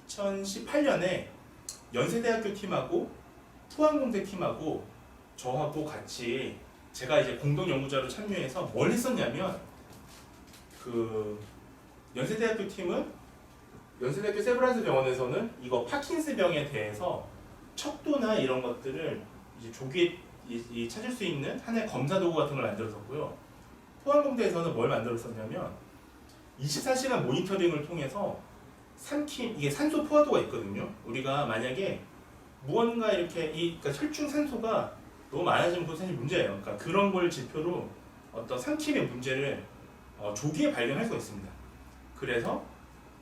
2018년에 연세대학교 팀하고 포항공대 팀하고 저하고 같이 제가 이제 공동 연구자로 참여해서 뭘 했었냐면 그 연세대학교 팀은 연세대학교 세브란스 병원에서는 이거 파킨슨 병에 대해서 척도나 이런 것들을 이제 조기에 찾을 수 있는 하나의 검사 도구 같은 걸 만들었었고요. 포항공대에서는 뭘 만들었었냐면 24시간 모니터링을 통해서 삼킴 이게 산소 포화도가 있거든요. 우리가 만약에 무언가 이렇게 그러니까 혈중 산소가 너무 많아지면 그거 사실 문제예요. 그러니까 그런 걸 지표로 어떤 삼킴의 문제를 조기에 발견할 수가 있습니다. 그래서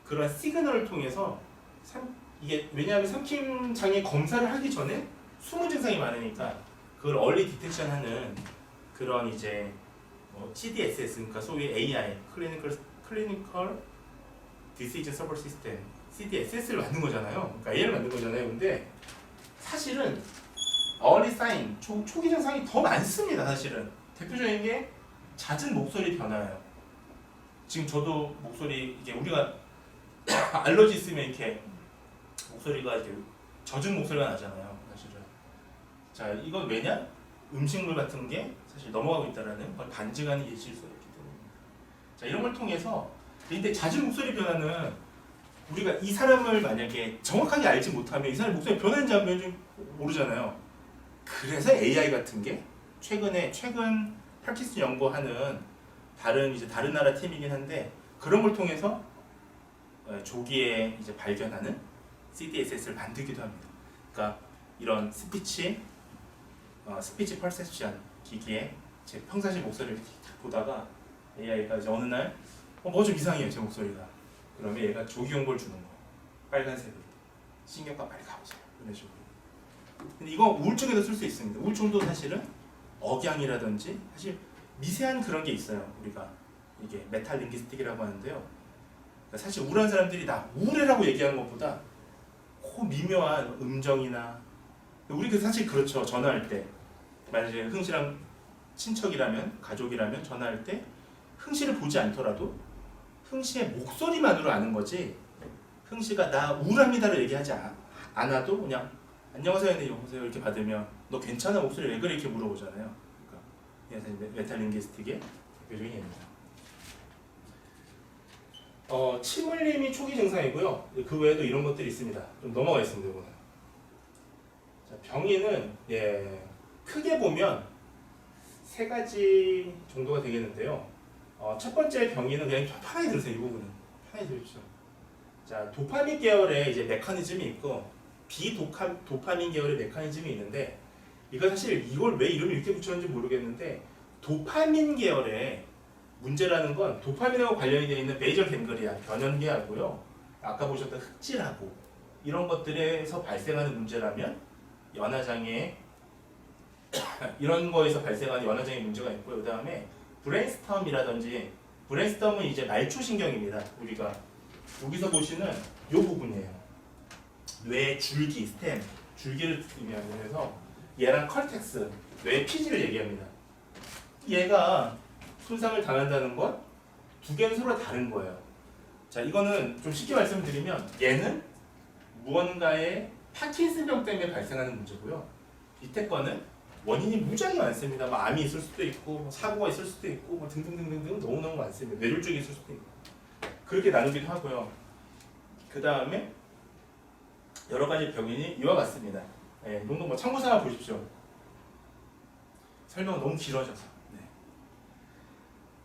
그런 시그널을 통해서 이게 왜냐하면 삼킴 장애 검사를 하기 전에 숨은 증상이 많으니까 그걸 얼리 디텍션하는 그런 이제 CDSS 그러니까 소위 AI 클리니컬 디시즈 서버 시스템 CDSS를 만든 거잖아요. 그러니까 AI를 만든 거잖아요. 근데 사실은 early sign 초기 증상이 더 많습니다. 사실은 대표적인 게 잦은 목소리 변화예요. 지금 저도 목소리 이게 우리가 알러지 있으면 이렇게 목소리가 이렇게 젖은 목소리가 나잖아요. 사실은 자 이건 왜냐? 음식물 같은 게 사실 넘어가고 있다라는 걸 반증하는 예시일 수가 있기 때문입니다. 자 이런 걸 통해서 근데 잦은 목소리 변화는 우리가 이 사람을 만약에 정확하게 알지 못하면 이 사람 목소리 변하는지 안 변하는지 모르잖아요. 그래서 AI 같은 게 최근 파킨슨 연구하는 다른 나라 팀이긴 한데 그런 걸 통해서 조기에 이제 발견하는 CDSS를 만들기도 합니다. 그러니까 이런 스피치 퍼셉션 기기에 제 평상시 목소리를 딱 보다가 AI가 이제 어느 날 뭐 좀 이상해요 제 목소리가. 그러면 얘가 조기 경고를 주는 거예요. 빨간색으로 신경과 빨리 가보세요. 이런 식으로. 근데 이거 우울증에도 쓸 수 있습니다. 우울증도 사실은 억양이라든지 사실 미세한 그런 게 있어요. 우리가 이게 메탈 링기스틱이라고 하는데요. 그러니까 사실 우울한 사람들이 나 우울해라고 얘기하는 것보다 그 미묘한 음정이나 우리 사실 그렇죠. 전화할 때 만약에 흥씨랑 친척이라면 가족이라면 전화할 때 흥씨를 보지 않더라도 흥씨의 목소리만으로 아는 거지 흥씨가 나 우울합니다를 얘기하지 않아도 그냥 안녕하세요 네 여보세요 이렇게 받으면 너 괜찮아 목소리 왜 그래 이렇게 물어보잖아요. 그러니까 메탈 링기스틱의 대표적인 예입니다. 침 흘림이 초기 증상이고요. 그 외에도 이런 것들이 있습니다. 좀 넘어가겠습니다. 이거는. 자, 병인은 크게 보면 세 가지 정도가 되겠는데요. 첫 번째 병인은 그냥 편하게 들으세요. 이 부분은 편하게 들으십시오. 자, 도파민 계열의 이제 메커니즘이 있고 비도파민 계열의 메커니즘이 있는데 이거 사실 이걸 왜 이름을 이렇게 붙였는지 모르겠는데 도파민 계열의 문제라는 건 도파민하고 관련이 되어 있는 베이절 갱글리아 변연계하고요. 아까 보셨던 흑질하고 이런 것들에서 발생하는 문제라면 연화장애 이런 거에서 발생하는 연화장애 문제가 있고요. 그 다음에 브레인스텀이라든지 브레인스텀은 이제 말초신경입니다. 우리가 여기서 보시는 이 부분이에요. 뇌 줄기, 스템, 줄기를 의미하면서 얘랑 컬텍스, 뇌 피지를 얘기합니다. 얘가 손상을 당한다는 건 두 개는 서로 다른 거예요. 자, 이거는 좀 쉽게 말씀드리면 얘는 무언가의 파킨슨병 때문에 발생하는 문제고요. 밑에 거는 원인이 무지하게 많습니다. 뭐 암이 있을 수도 있고 뭐 사고가 있을 수도 있고 뭐 등등등등등 너무너무 많습니다. 뇌졸중이 있을 수도 있고 그렇게 나누기도 하고요. 그 다음에 여러 가지 병인이 이와 같습니다. 예, 이런 거 뭐 참고사항 보십시오. 설명은 너무 길어져서. 네.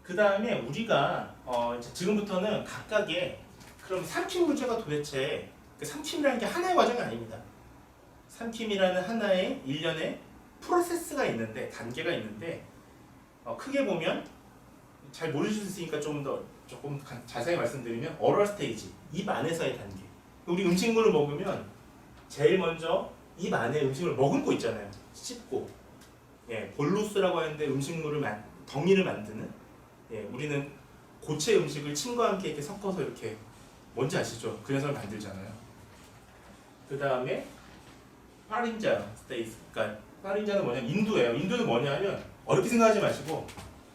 그 다음에 우리가 이제 지금부터는 각각의 그럼 삼킴 문제가 도대체 그 삼킴이라는 게 하나의 과정이 아닙니다. 삼킴이라는 하나의 일련의 프로세스가 있는데 단계가 있는데 크게 보면 잘 모르실 수 있으니까 조금 자세히 말씀드리면 oral stage 입 안에서의 단계. 우리 음식물을 먹으면 제일 먼저 입 안에 음식을 머금고 있잖아요. 씹고. 예, 볼루스라고 하는데 덩이를 만드는. 예, 우리는 고체 음식을 침과 함께 이렇게 섞어서 이렇게 뭔지 아시죠? 그 녀석을 만들잖아요. 그 다음에 파린자 스테이스. 그러니까 파린자는 뭐냐? 인두예요. 인두는 뭐냐면 어렵게 생각하지 마시고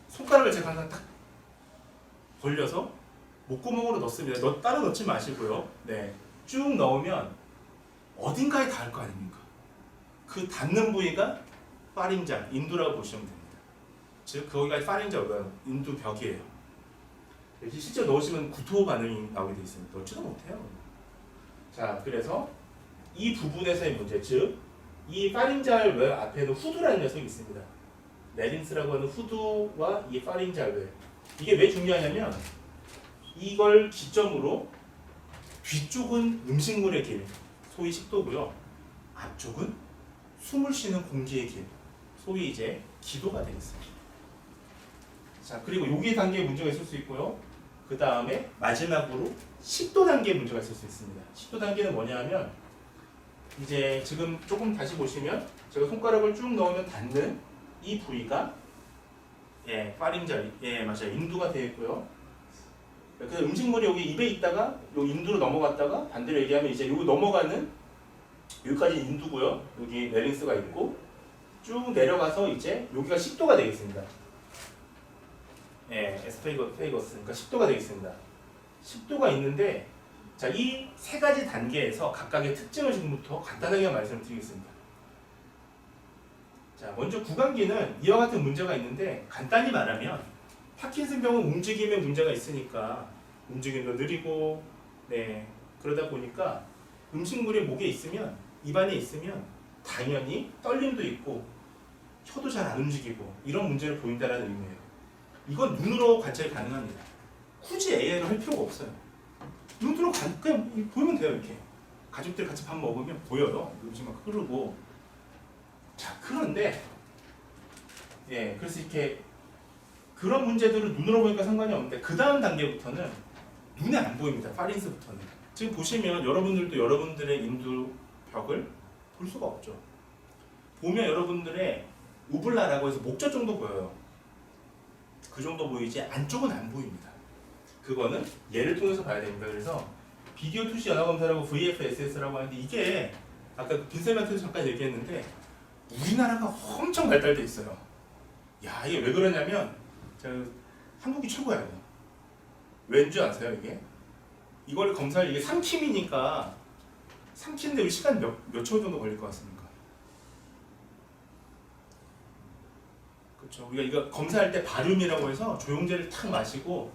손가락을 제가 항상 딱 벌려서 목구멍으로 넣습니다. 따로 넣지 마시고요. 네, 쭉 넣으면 어딘가에 닿을 거 아닙니까? 그 닿는 부위가 파린자, 인두라고 보시면 됩니다. 즉 거기가 파린자가 인두벽이에요. 실제로 넣으시면 구토 반응이 나오게 되어 있습니다. 넣지도 못해요. 자, 그래서 이 부분에서의 문제, 즉 이 파린자알 앞에는 후두라는 녀석이 있습니다. 레린스라고 하는 후두와 이 파린자알 이게 왜 중요하냐면 이걸 기점으로 뒤쪽은 음식물의 길, 소위 식도고요. 앞쪽은 숨을 쉬는 공기의 길, 소위 이제 기도가 되겠습니다. 자, 그리고 여기 단계에 문제가 있을 수 있고요. 그 다음에 마지막으로 식도 단계에 문제가 있을 수 있습니다. 식도 단계는 뭐냐 하면 이제 지금 조금 다시 보시면 제가 손가락을 쭉 넣으면 닿는 이 부위가 파린자, 맞아요. 인두가 되어 있고요. 그래서 음식물이 여기 입에 있다가 여기 인두로 넘어갔다가 반대로 얘기하면 이제 여기 넘어가는 여기까지 인두고요. 여기 레린스가 있고 쭉 내려가서 이제 여기가 식도가 되겠습니다. 에스페이거스, 그러니까 식도가 되겠습니다. 식도가 있는데 자, 이 세 가지 단계에서 각각의 특징을 지금부터 간단하게 말씀을 드리겠습니다. 자, 먼저 구강기는 이와 같은 문제가 있는데 간단히 말하면 파킨슨병은 움직임에 문제가 있으니까 움직임도 느리고 그러다 보니까 음식물이 목에 있으면 입안에 있으면 당연히 떨림도 있고 혀도 잘 안 움직이고 이런 문제를 보인다는 의미예요. 이건 눈으로 관찰이 가능합니다. 굳이 AI를 할 필요가 없어요. 눈으로 그냥 보면 돼요. 이렇게 가족들 같이 밥 먹으면 보여요. 음식 막 흐르고. 자, 그런데 그래서 이렇게 그런 문제들은 눈으로 보니까 상관이 없는데 그 다음 단계부터는 눈에 안 보입니다. 파린스부터는. 지금 보시면 여러분들도 여러분들의 인두벽을 볼 수가 없죠. 보면 여러분들의 우블라라고 해서 목젖 정도 보여요. 그 정도 보이지 안쪽은 안 보입니다. 그거는 얘를 통해서 봐야 됩니다. 그래서 비디오 투시 연화검사라고 VFSS라고 하는데 이게 아까 빈쌤한테도 잠깐 얘기했는데 우리나라가 엄청 발달돼 있어요. 야, 이게 왜 그러냐면 한국이 최고야. 왠지 아세요 이게? 이걸 검사할 이게 3킴이니까 3킴인데 우리 시간 몇 초 정도 걸릴 것 같습니까? 그렇죠. 우리가 이거 검사할 때 발음이라고 해서 조영제를 탁 마시고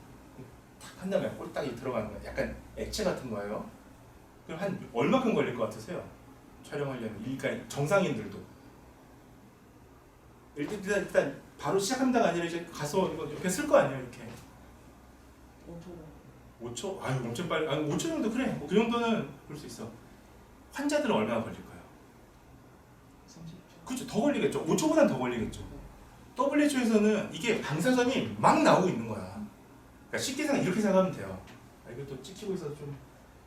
탁 한 다음에 꼴딱이 들어가는 거예요. 약간 액체 같은 거예요. 그럼 한 얼마큼 걸릴 것 같으세요? 촬영하려면 그러니까 정상인들도 일단 바로 시작한다가 아니라 이제 가서 이거 옆에 쓸 거 아니에요 이렇게. 5초? 아유 엄청 빨리. 5초 정도 그래. 뭐 그 정도는 볼 수 있어. 환자들은 얼마나 걸릴까요? 30초. 그렇죠. 더 걸리겠죠. 5초보다는 더 걸리겠죠. WHO에서는 이게 방사선이 막 나오고 있는 거야. 그러니까 쉽게 이렇게 생각하면 돼요. 이거 또 찍히고 있어서 좀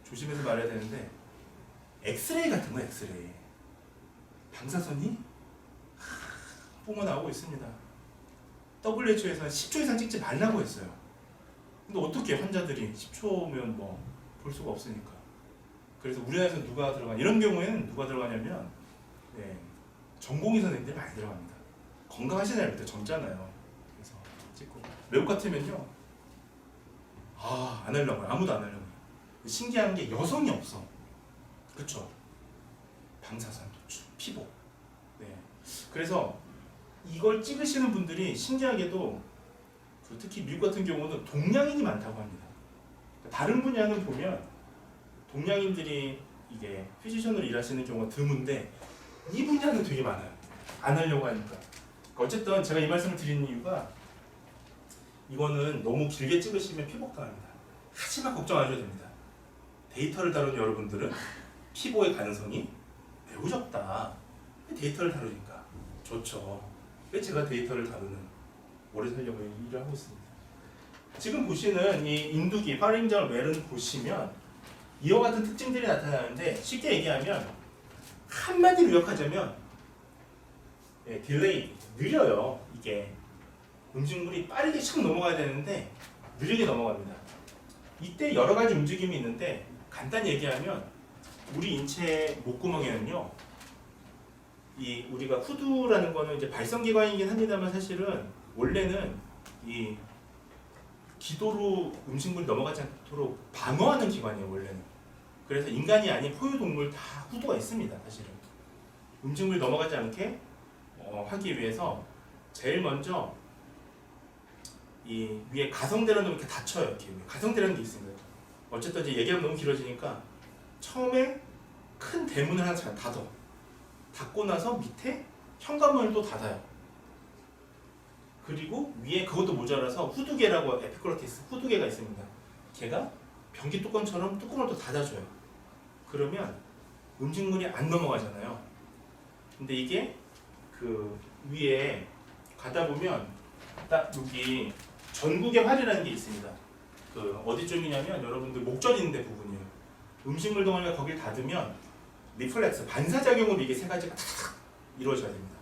조심해서 말해야 되는데 엑스레이 같은 거 엑스레이. 방사선이 뿜어 나오고 있습니다. WHO에서는 10초 이상 찍지 말라고 했어요. 근데 어떻게 환자들이 10초면 뭐 볼 수가 없으니까. 그래서 우리나라에서 누가 들어가냐 이런 경우에는 누가 들어가냐면 전공의 선생님들이 많이 들어갑니다. 건강하시나요? 그때 젊잖아요. 그래서 찍고 외국 같으면요. 안 하려고 해요. 아무도 안 하려고 해요. 신기한 게 여성이 없어. 그쵸? 방사선 노출, 피복. 네. 그래서 이걸 찍으시는 분들이 신기하게도 특히 미국 같은 경우는 동양인이 많다고 합니다. 다른 분야는 보면 동양인들이 이게 피지션으로 일하시는 경우가 드문데 이 분야는 되게 많아요. 안 하려고 하니까. 어쨌든 제가 이 말씀을 드리는 이유가 이거는 너무 길게 찍으시면 피복당합니다. 하지만 걱정 안 하셔도 됩니다. 데이터를 다루는 여러분들은 피복의 가능성이 매우 적다. 데이터를 다루니까 좋죠. 왜 제가 데이터를 다루는 오래 살려고 일을 하고 있습니다. 지금 보시는 이 인두기 파링절 웰은 보시면 이와 같은 특징들이 나타나는데 쉽게 얘기하면 한마디로 요약하자면 딜레이 느려요. 이게 음식물이 빠르게 샥 넘어가야 되는데 느리게 넘어갑니다. 이때 여러 가지 움직임이 있는데 간단히 얘기하면 우리 인체의 목구멍에는요, 이 우리가 후두라는 거는 이제 발성기관이긴 합니다만 사실은 원래는 이 기도로 음식물이 넘어가지 않도록 방어하는 기관이에요. 원래는. 그래서 인간이 아닌 포유동물 다 후두가 있습니다. 사실은 음식물이 넘어가지 않게 하기 위해서 제일 먼저 이 위에 가성대라는 이렇게 닫혀요. 이렇게 가성대라는 게 있습니다. 어쨌든 이제 얘기하면 너무 길어지니까 처음에 큰 대문을 하나 잘 닫고 나서 밑에 현관문을 또 닫아요. 그리고 위에 그것도 모자라서 후두개라고 에피클로티스 후두개가 있습니다. 걔가 변기 뚜껑처럼 뚜껑을 또 닫아줘요. 그러면 음식물이 안 넘어가잖아요. 근데 이게 그 위에 가다 보면 딱 여기 전국의 활이라는 게 있습니다. 그 어디쯤이냐면 여러분들 목젖 있는 데 부분이에요. 음식물 덩어리가 거길 닫으면 리플렉스 반사작용으로 이게 세 가지가 탁 이루어져야 됩니다.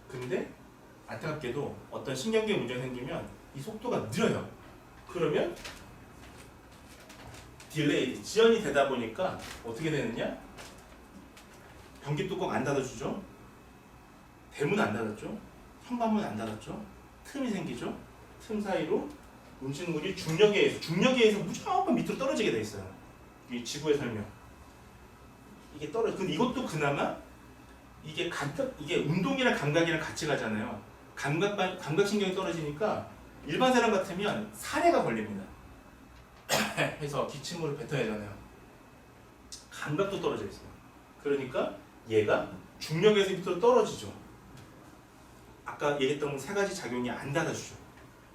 근데 안타깝게도 어떤 신경계 문제가 생기면 이 속도가 느려요. 그러면 딜레이, 지연이 되다 보니까 어떻게 되느냐? 변기 뚜껑 안 닫아주죠? 대문 안 닫았죠? 현관문 안 닫았죠? 틈이 생기죠? 틈 사이로 음식물이 중력에 의해서 무조건 밑으로 떨어지게 돼 있어요. 이 지구의 설명. 이게 근데 이것도 그나마 이게 운동이랑 감각이랑 같이 가잖아요. 감각신경이 떨어지니까 일반 사람 같으면 사례가 걸립니다. 해서 기침으로 뱉어내잖아요. 감각도 떨어져 있어요. 그러니까 얘가 중력에서 밑으로 떨어지죠. 아까 얘기했던 세 가지 작용이 안 닫아주죠.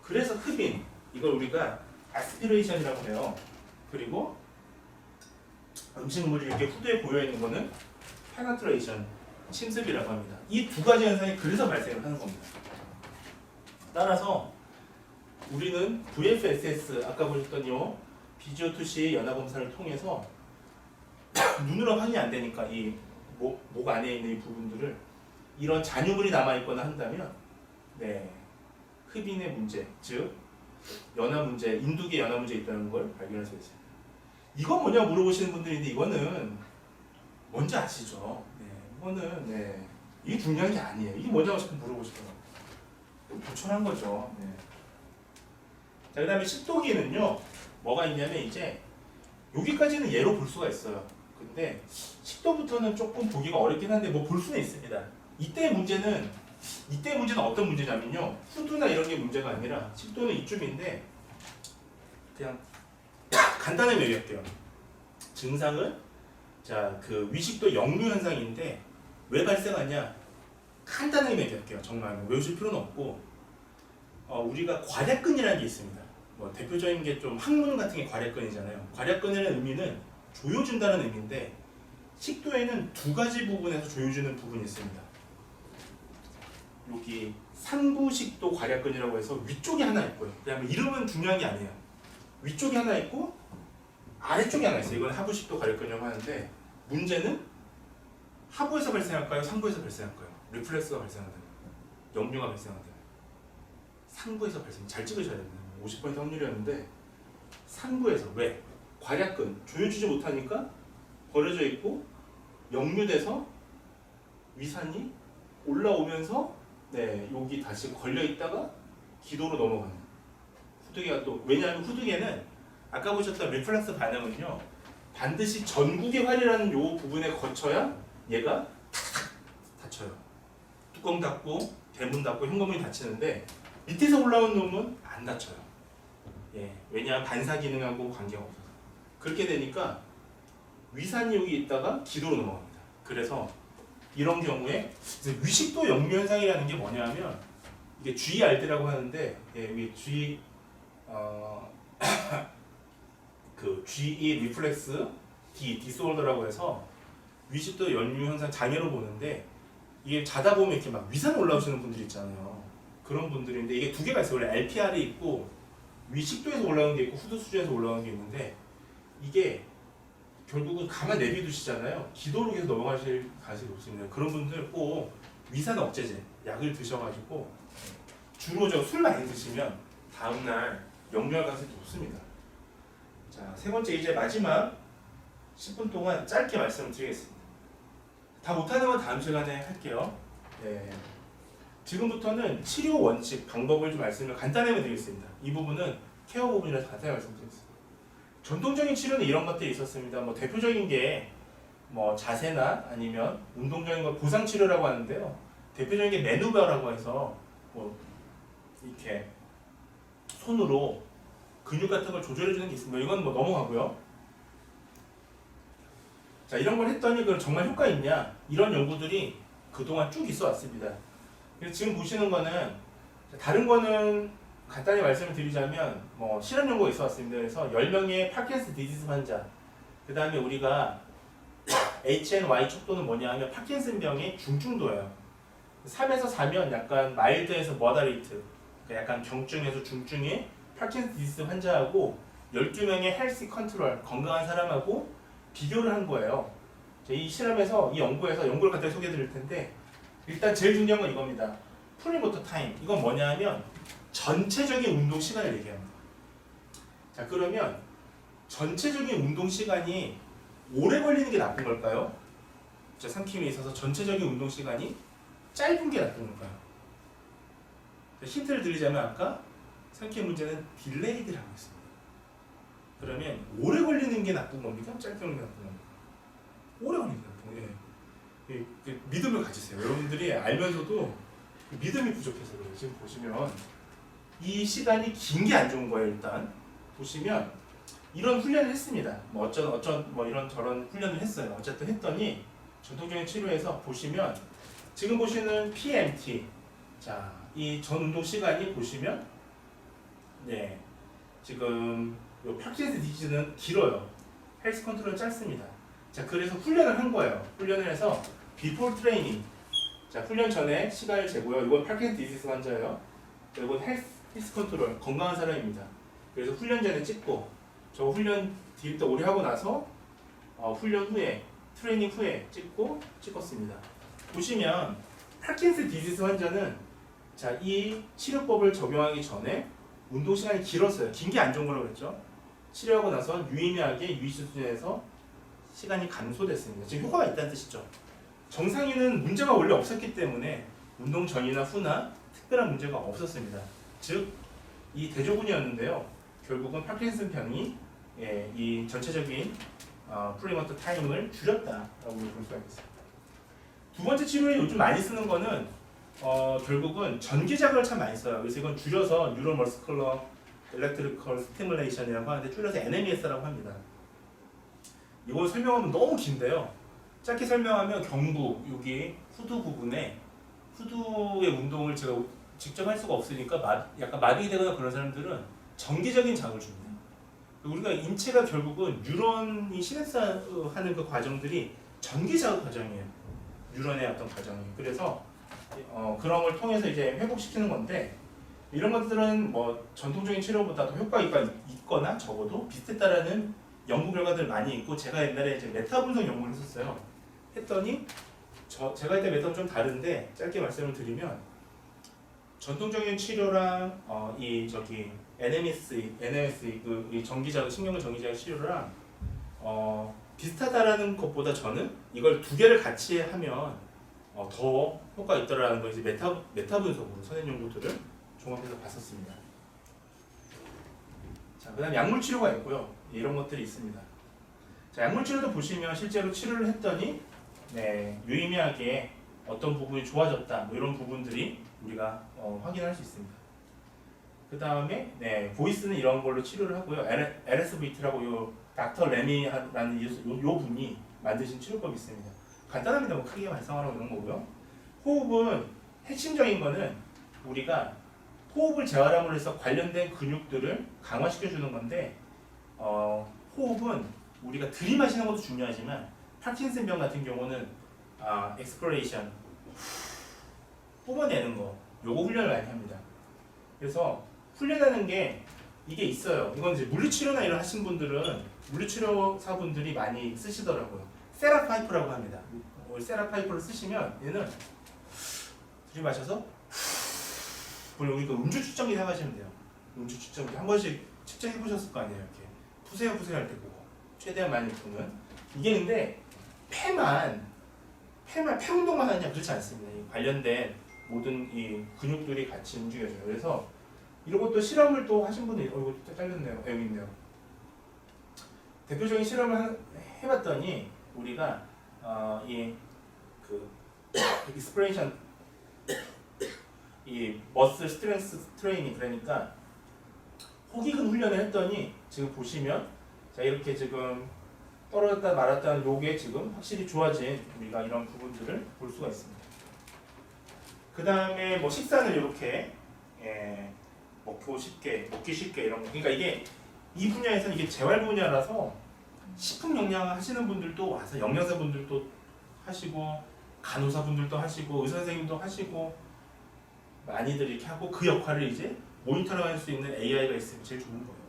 그래서 흡인, 이걸 우리가 아스피레이션이라고 해요. 그리고 음식물이 이렇게 후두에 고여있는 거는 페네트레이션, 침습이라고 합니다. 이 두 가지 현상이 그래서 발생을 하는 겁니다. 따라서 우리는 VFSS, 아까 보셨던 이 비주어 투시 연화검사를 통해서 눈으로 확인이 안 되니까 이 목 안에 있는 이 부분들을 이런 잔유물이 남아있거나 한다면 흡인의 문제, 즉 연화 문제, 인두계 연화 문제 있다는 걸 발견할 수 있어요. 이건 뭐냐 물어보시는 분들인데 이거는 뭔지 아시죠? 이거는 이게 중요한 게 아니에요. 이게 뭐냐고 자꾸 물어보시더라고요. 부천한 거죠. 자, 그 다음에 식도기는요, 뭐가 있냐면 이제 여기까지는 예로 볼 수가 있어요. 근데 식도부터는 조금 보기가 어렵긴 한데 뭐 볼 수는 있습니다. 이때 문제는 어떤 문제냐면요, 후두나 이런 게 문제가 아니라 식도는 이쯤인데 그냥 간단하게 얘기할게요. 증상은 그 위식도 역류 현상인데 왜 발생하냐? 간단하게 얘기할게요. 정말 외우실 필요는 없고 우리가 괄약근이라는 게 있습니다. 뭐 대표적인 게 좀 학문 같은 게 괄약근이잖아요. 괄약근이라는 의미는 조여준다는 의미인데 식도에는 두 가지 부분에서 조여주는 부분이 있습니다. 여기 상부식도 괄약근이라고 해서 위쪽에 하나 있고요. 그다음에 이름은 중요한 게 아니에요. 위쪽에 하나 있고 아래쪽에 하나 있어요. 이건 하부식도 괄약근이라고 하는데 문제는 하부에서 발생할까요? 상부에서 발생할까요? 리플렉스가 발생하든 역류가 발생하든 상부에서 발생. 잘 찍으셔야 됩니다. 50% 확률이었는데 상부에서. 왜? 괄약근 조여주지 못하니까 버려져 있고 역류돼서 위산이 올라오면서 여기 다시 걸려 있다가 기도로 넘어가는. 후두개가 또 왜냐하면 후두개는 아까 보셨던 리플렉스 반응은요 반드시 전국의 활이라는 요 부분에 거쳐야 얘가 탁 닫혀요. 뚜껑 닫고 대문 닫고 현관문이 닫히는데 밑에서 올라온 놈은 안 닫혀요. 예, 왜냐하면 반사 기능하고 관계가 없어서. 그렇게 되니까 위산이 여기 있다가 기도로 넘어갑니다. 그래서 이런 경우에 이제 위식도 역류 현상이라는 게 뭐냐면 이게 GERD라고 하는데 예, 여기 G 그 GE 리플렉스 D 디스올더라고 해서 위식도 역류 현상 장애로 보는데 이게 자다 보면 이렇게 막 위산 올라오시는 분들 있잖아요. 그런 분들인데 이게 두 개가 있어요. 원래 LPR이 있고 위식도에서 올라오는 게 있고 후두 수준에서 올라오는 게 있는데 이게 결국은 가만 내비두시잖아요. 기도로 계속 넘어가실 가능성이 높습니다. 그런 분들 꼭 위산 억제제 약을 드셔가지고 주로 저 술 많이 드시면 다음날 역류할 가능성이 높습니다. 자, 세 번째 이제 마지막 10분 동안 짧게 말씀을 드리겠습니다. 다 못하는 건 다음 시간에 할게요. 네. 지금부터는 치료 원칙, 방법을 좀 말씀을 간단하게 드리겠습니다. 이 부분은 케어 부분이라서 간단히 말씀드리겠습니다. 전통적인 치료는 이런 것들이 있었습니다. 뭐 대표적인 게 뭐 자세나 아니면 운동적인 거 보상 치료라고 하는데요. 대표적인 게 메누바라고 해서 뭐 이렇게 손으로 근육 같은 걸 조절해 주는 게 있습니다. 이건 뭐 넘어가고요. 자, 이런 걸 했더니 그럼 정말 효과 있냐? 이런 연구들이 그동안 쭉 있어 왔습니다. 그래서 지금 보시는 거는 다른 거는 간단히 말씀을 드리자면 뭐 실험 연구가 있어 왔습니다. 그래서 10명의 파킨슨 디지즈 환자 그 다음에 우리가 HNY 척도는 뭐냐 하면 파킨슨 병의 중증도예요. 3에서 4면 약간 마일드에서 머다레이트 그러니까 약간 경증에서 중증의 파킨슨 디지즈 환자하고 12명의 헬시 컨트롤 건강한 사람하고 비교를 한 거예요. 이 실험에서 이 연구를 간단히 소개해 드릴 텐데 일단 제일 중요한 건 이겁니다. 프리모터 타임. 이건 뭐냐 하면 전체적인 운동 시간을 얘기합니다. 자, 그러면 전체적인 운동 시간이 오래 걸리는 게 나쁜 걸까요? 자, 삼킴에 있어서 전체적인 운동 시간이 짧은 게 나쁜 걸까요? 자, 힌트를 드리자면 아까 삼킴 문제는 딜레이드라고 했습니다. 그러면 오래 걸리는 게 나쁜 겁니까? 짧게 걸리는 게 나쁜 겁니까? 오래 걸리는 게 나쁜 거예요. 그 믿음을 가지세요. 여러분들이 알면서도 믿음이 부족해서 그래요. 지금 보시면 이 시간이 긴 게 안 좋은 거예요. 일단 보시면 이런 훈련을 했습니다. 뭐 어쩐 뭐 이런 저런 훈련을 했어요. 어쨌든 했더니 전통적인 치료에서 보시면 지금 보시는 PMT 자, 이 전 운동 시간이 보시면 네 지금 요 파킨슨 디지즈는 길어요. 헬스 컨트롤은 짧습니다. 자, 그래서 훈련을 한 거예요. 훈련을 해서 비포 트레이닝 자, 훈련 전에 시간을 재고요. 이건 파킨슨 디지즈 환자예요. 이건 헬스 컨트롤 건강한 사람입니다. 그래서 훈련 전에 찍고 저 훈련 딜도 오래 하고 나서 훈련 후에 트레이닝 후에 찍었습니다. 보시면 파킨슨 디지즈 환자는 자, 이 치료법을 적용하기 전에 운동 시간이 길었어요. 긴 게 안 좋은 거라고 그랬죠. 치료하고 나서 유의미하게 유의시 수준에서 시간이 감소됐습니다. 지금 효과가 있다는 뜻이죠. 정상인은 문제가 원래 없었기 때문에 운동 전이나 후나 특별한 문제가 없었습니다. 즉, 이 대조군이었는데요. 결국은 파킨슨 병이 이 전체적인 프리모터 타임을 줄였다라고 볼 수가 있습니다. 두 번째 치료에 요즘 많이 쓰는 거는 결국은 전기자극을 참 많이 써요. 그래서 이건 줄여서 뉴로머스쿨러 일렉트리컬 스티뮬레이션이라고 하는데 줄여서 NMES라고 합니다. 이걸 설명하면 너무 긴데요. 짧게 설명하면 경부 여기 후두 부분에 후두의 운동을 제가 직접 할 수가 없으니까 약간 마비가 되거나 그런 사람들은 전기적인 자극을 줍니다. 우리가 인체가 결국은 뉴런이 시냅스하는 그 과정들이 전기자극 과정이에요. 뉴런의 어떤 과정이. 그래서 그런 걸 통해서 이제 회복시키는 건데 이런 것들은 뭐 전통적인 치료보다도 효과가 있거나 적어도 비슷했다라는 연구 결과들 많이 있고 제가 옛날에 이제 메타 분석 연구를 했었어요. 했더니 제가 이때 메타는 좀 다른데 짧게 말씀을 드리면 전통적인 치료랑 NMS 이 전기자극 신경을 전기자극 치료랑 비슷하다라는 것보다 저는 이걸 두 개를 같이 하면 더 효과 있더라는 걸 이제 메타 분석으로 선행 연구들을 종합해서 봤었습니다. 자, 자, 그다음 약물 치료가 있고요. 이런 것들이 있습니다. 자, 약물 치료도 보시면 실제로 치료를 했더니 유의미하게 어떤 부분이 좋아졌다. 뭐 이런 부분들이 우리가 확인할 수 있습니다. 그 다음에 보이스는 이런 걸로 치료를 하고요. LSVT라고 요 닥터 레미라는 요 분이 만드신 치료법이 있습니다. 간단합니다. 뭐 크게 발성하라고 이런 거고요. 호흡은 핵심적인 거는 우리가 호흡을 재활함으로 해서 관련된 근육들을 강화시켜 주는 건데 호흡은 우리가 들이마시는 것도 중요하지만 파킨슨병 같은 경우는 엑스플레이션 뿜어내는 거 요거 훈련을 많이 합니다. 그래서 훈련하는 게 이게 있어요. 이건 이제 물리치료나 이런 하신 분들은 물리치료사분들이 많이 쓰시더라고요. 세라파이프라고 합니다. 세라파이프를 쓰시면 얘는 들이마셔서 그리고 이거 음주 측정기 생각하시면 돼요. 음주 측정기 한 번씩 측정해 보셨을 거 아니에요. 이렇게 푸세요 할 때 보고 최대한 많이 푸는 이게 근데 폐 운동만 하느냐 그렇지 않습니다. 이 관련된 모든 이 근육들이 같이 움직여져요. 그래서 이런 것도 실험을 또 하신 분이 이거 잘렸네요. 여기 있네요. 대표적인 실험을 해봤더니 우리가 익스프레이션 이 머슬 스트렝스 트레이닝 그러니까 호기근 훈련을 했더니 지금 보시면 자 이렇게 지금 떨어졌다 말았다는 요게 지금 확실히 좋아진 우리가 이런 부분들을 볼 수가 있습니다. 그 다음에 뭐 식사는 이렇게 먹기 쉽게 이런 거. 그러니까 이게 이 분야에서는 이게 재활 분야라서 식품 영양 하시는 분들도 와서 영양사 분들도 하시고 간호사 분들도 하시고 의사 선생님도 하시고 많이들 이렇게 하고 그 역할을 이제 모니터링 할 수 있는 AI가 있으면 제일 좋은 거예요.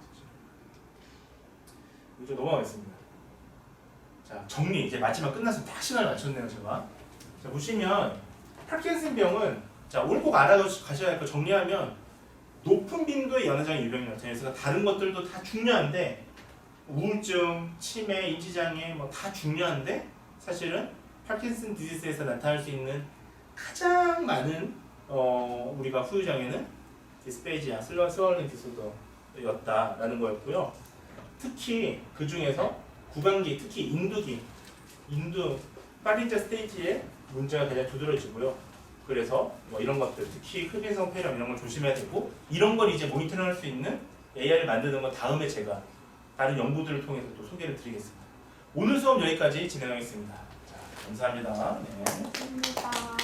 이제 넘어가겠습니다. 자 정리 이제 마지막 끝났으면 딱 시간을 맞췄네요 제가. 자 보시면 파킨슨병은 자 오늘 꼭 알아가셔야 할 거 정리하면 높은 빈도의 연화장애 유병력 그래서 다른 것들도 다 중요한데 우울증, 치매, 인지장애 뭐 다 중요한데 사실은 파킨슨 디지스에서 나타날 수 있는 가장 많은 우리가 후유장애는 디스페이지아, 스월링 디소더였다라는 거였고요. 특히 그 중에서 구강기, 특히 인두 파린자 스테이지의 문제가 가장 두드러지고요. 그래서 뭐 이런 것들, 특히 흡인성 폐렴 이런 걸 조심해야 되고 이런 걸 이제 모니터링할 수 있는 AI를 만드는 건 다음에 제가 다른 연구들을 통해서 또 소개를 드리겠습니다. 오늘 수업 여기까지 진행하겠습니다. 자, 감사합니다. 네. 감사합니다.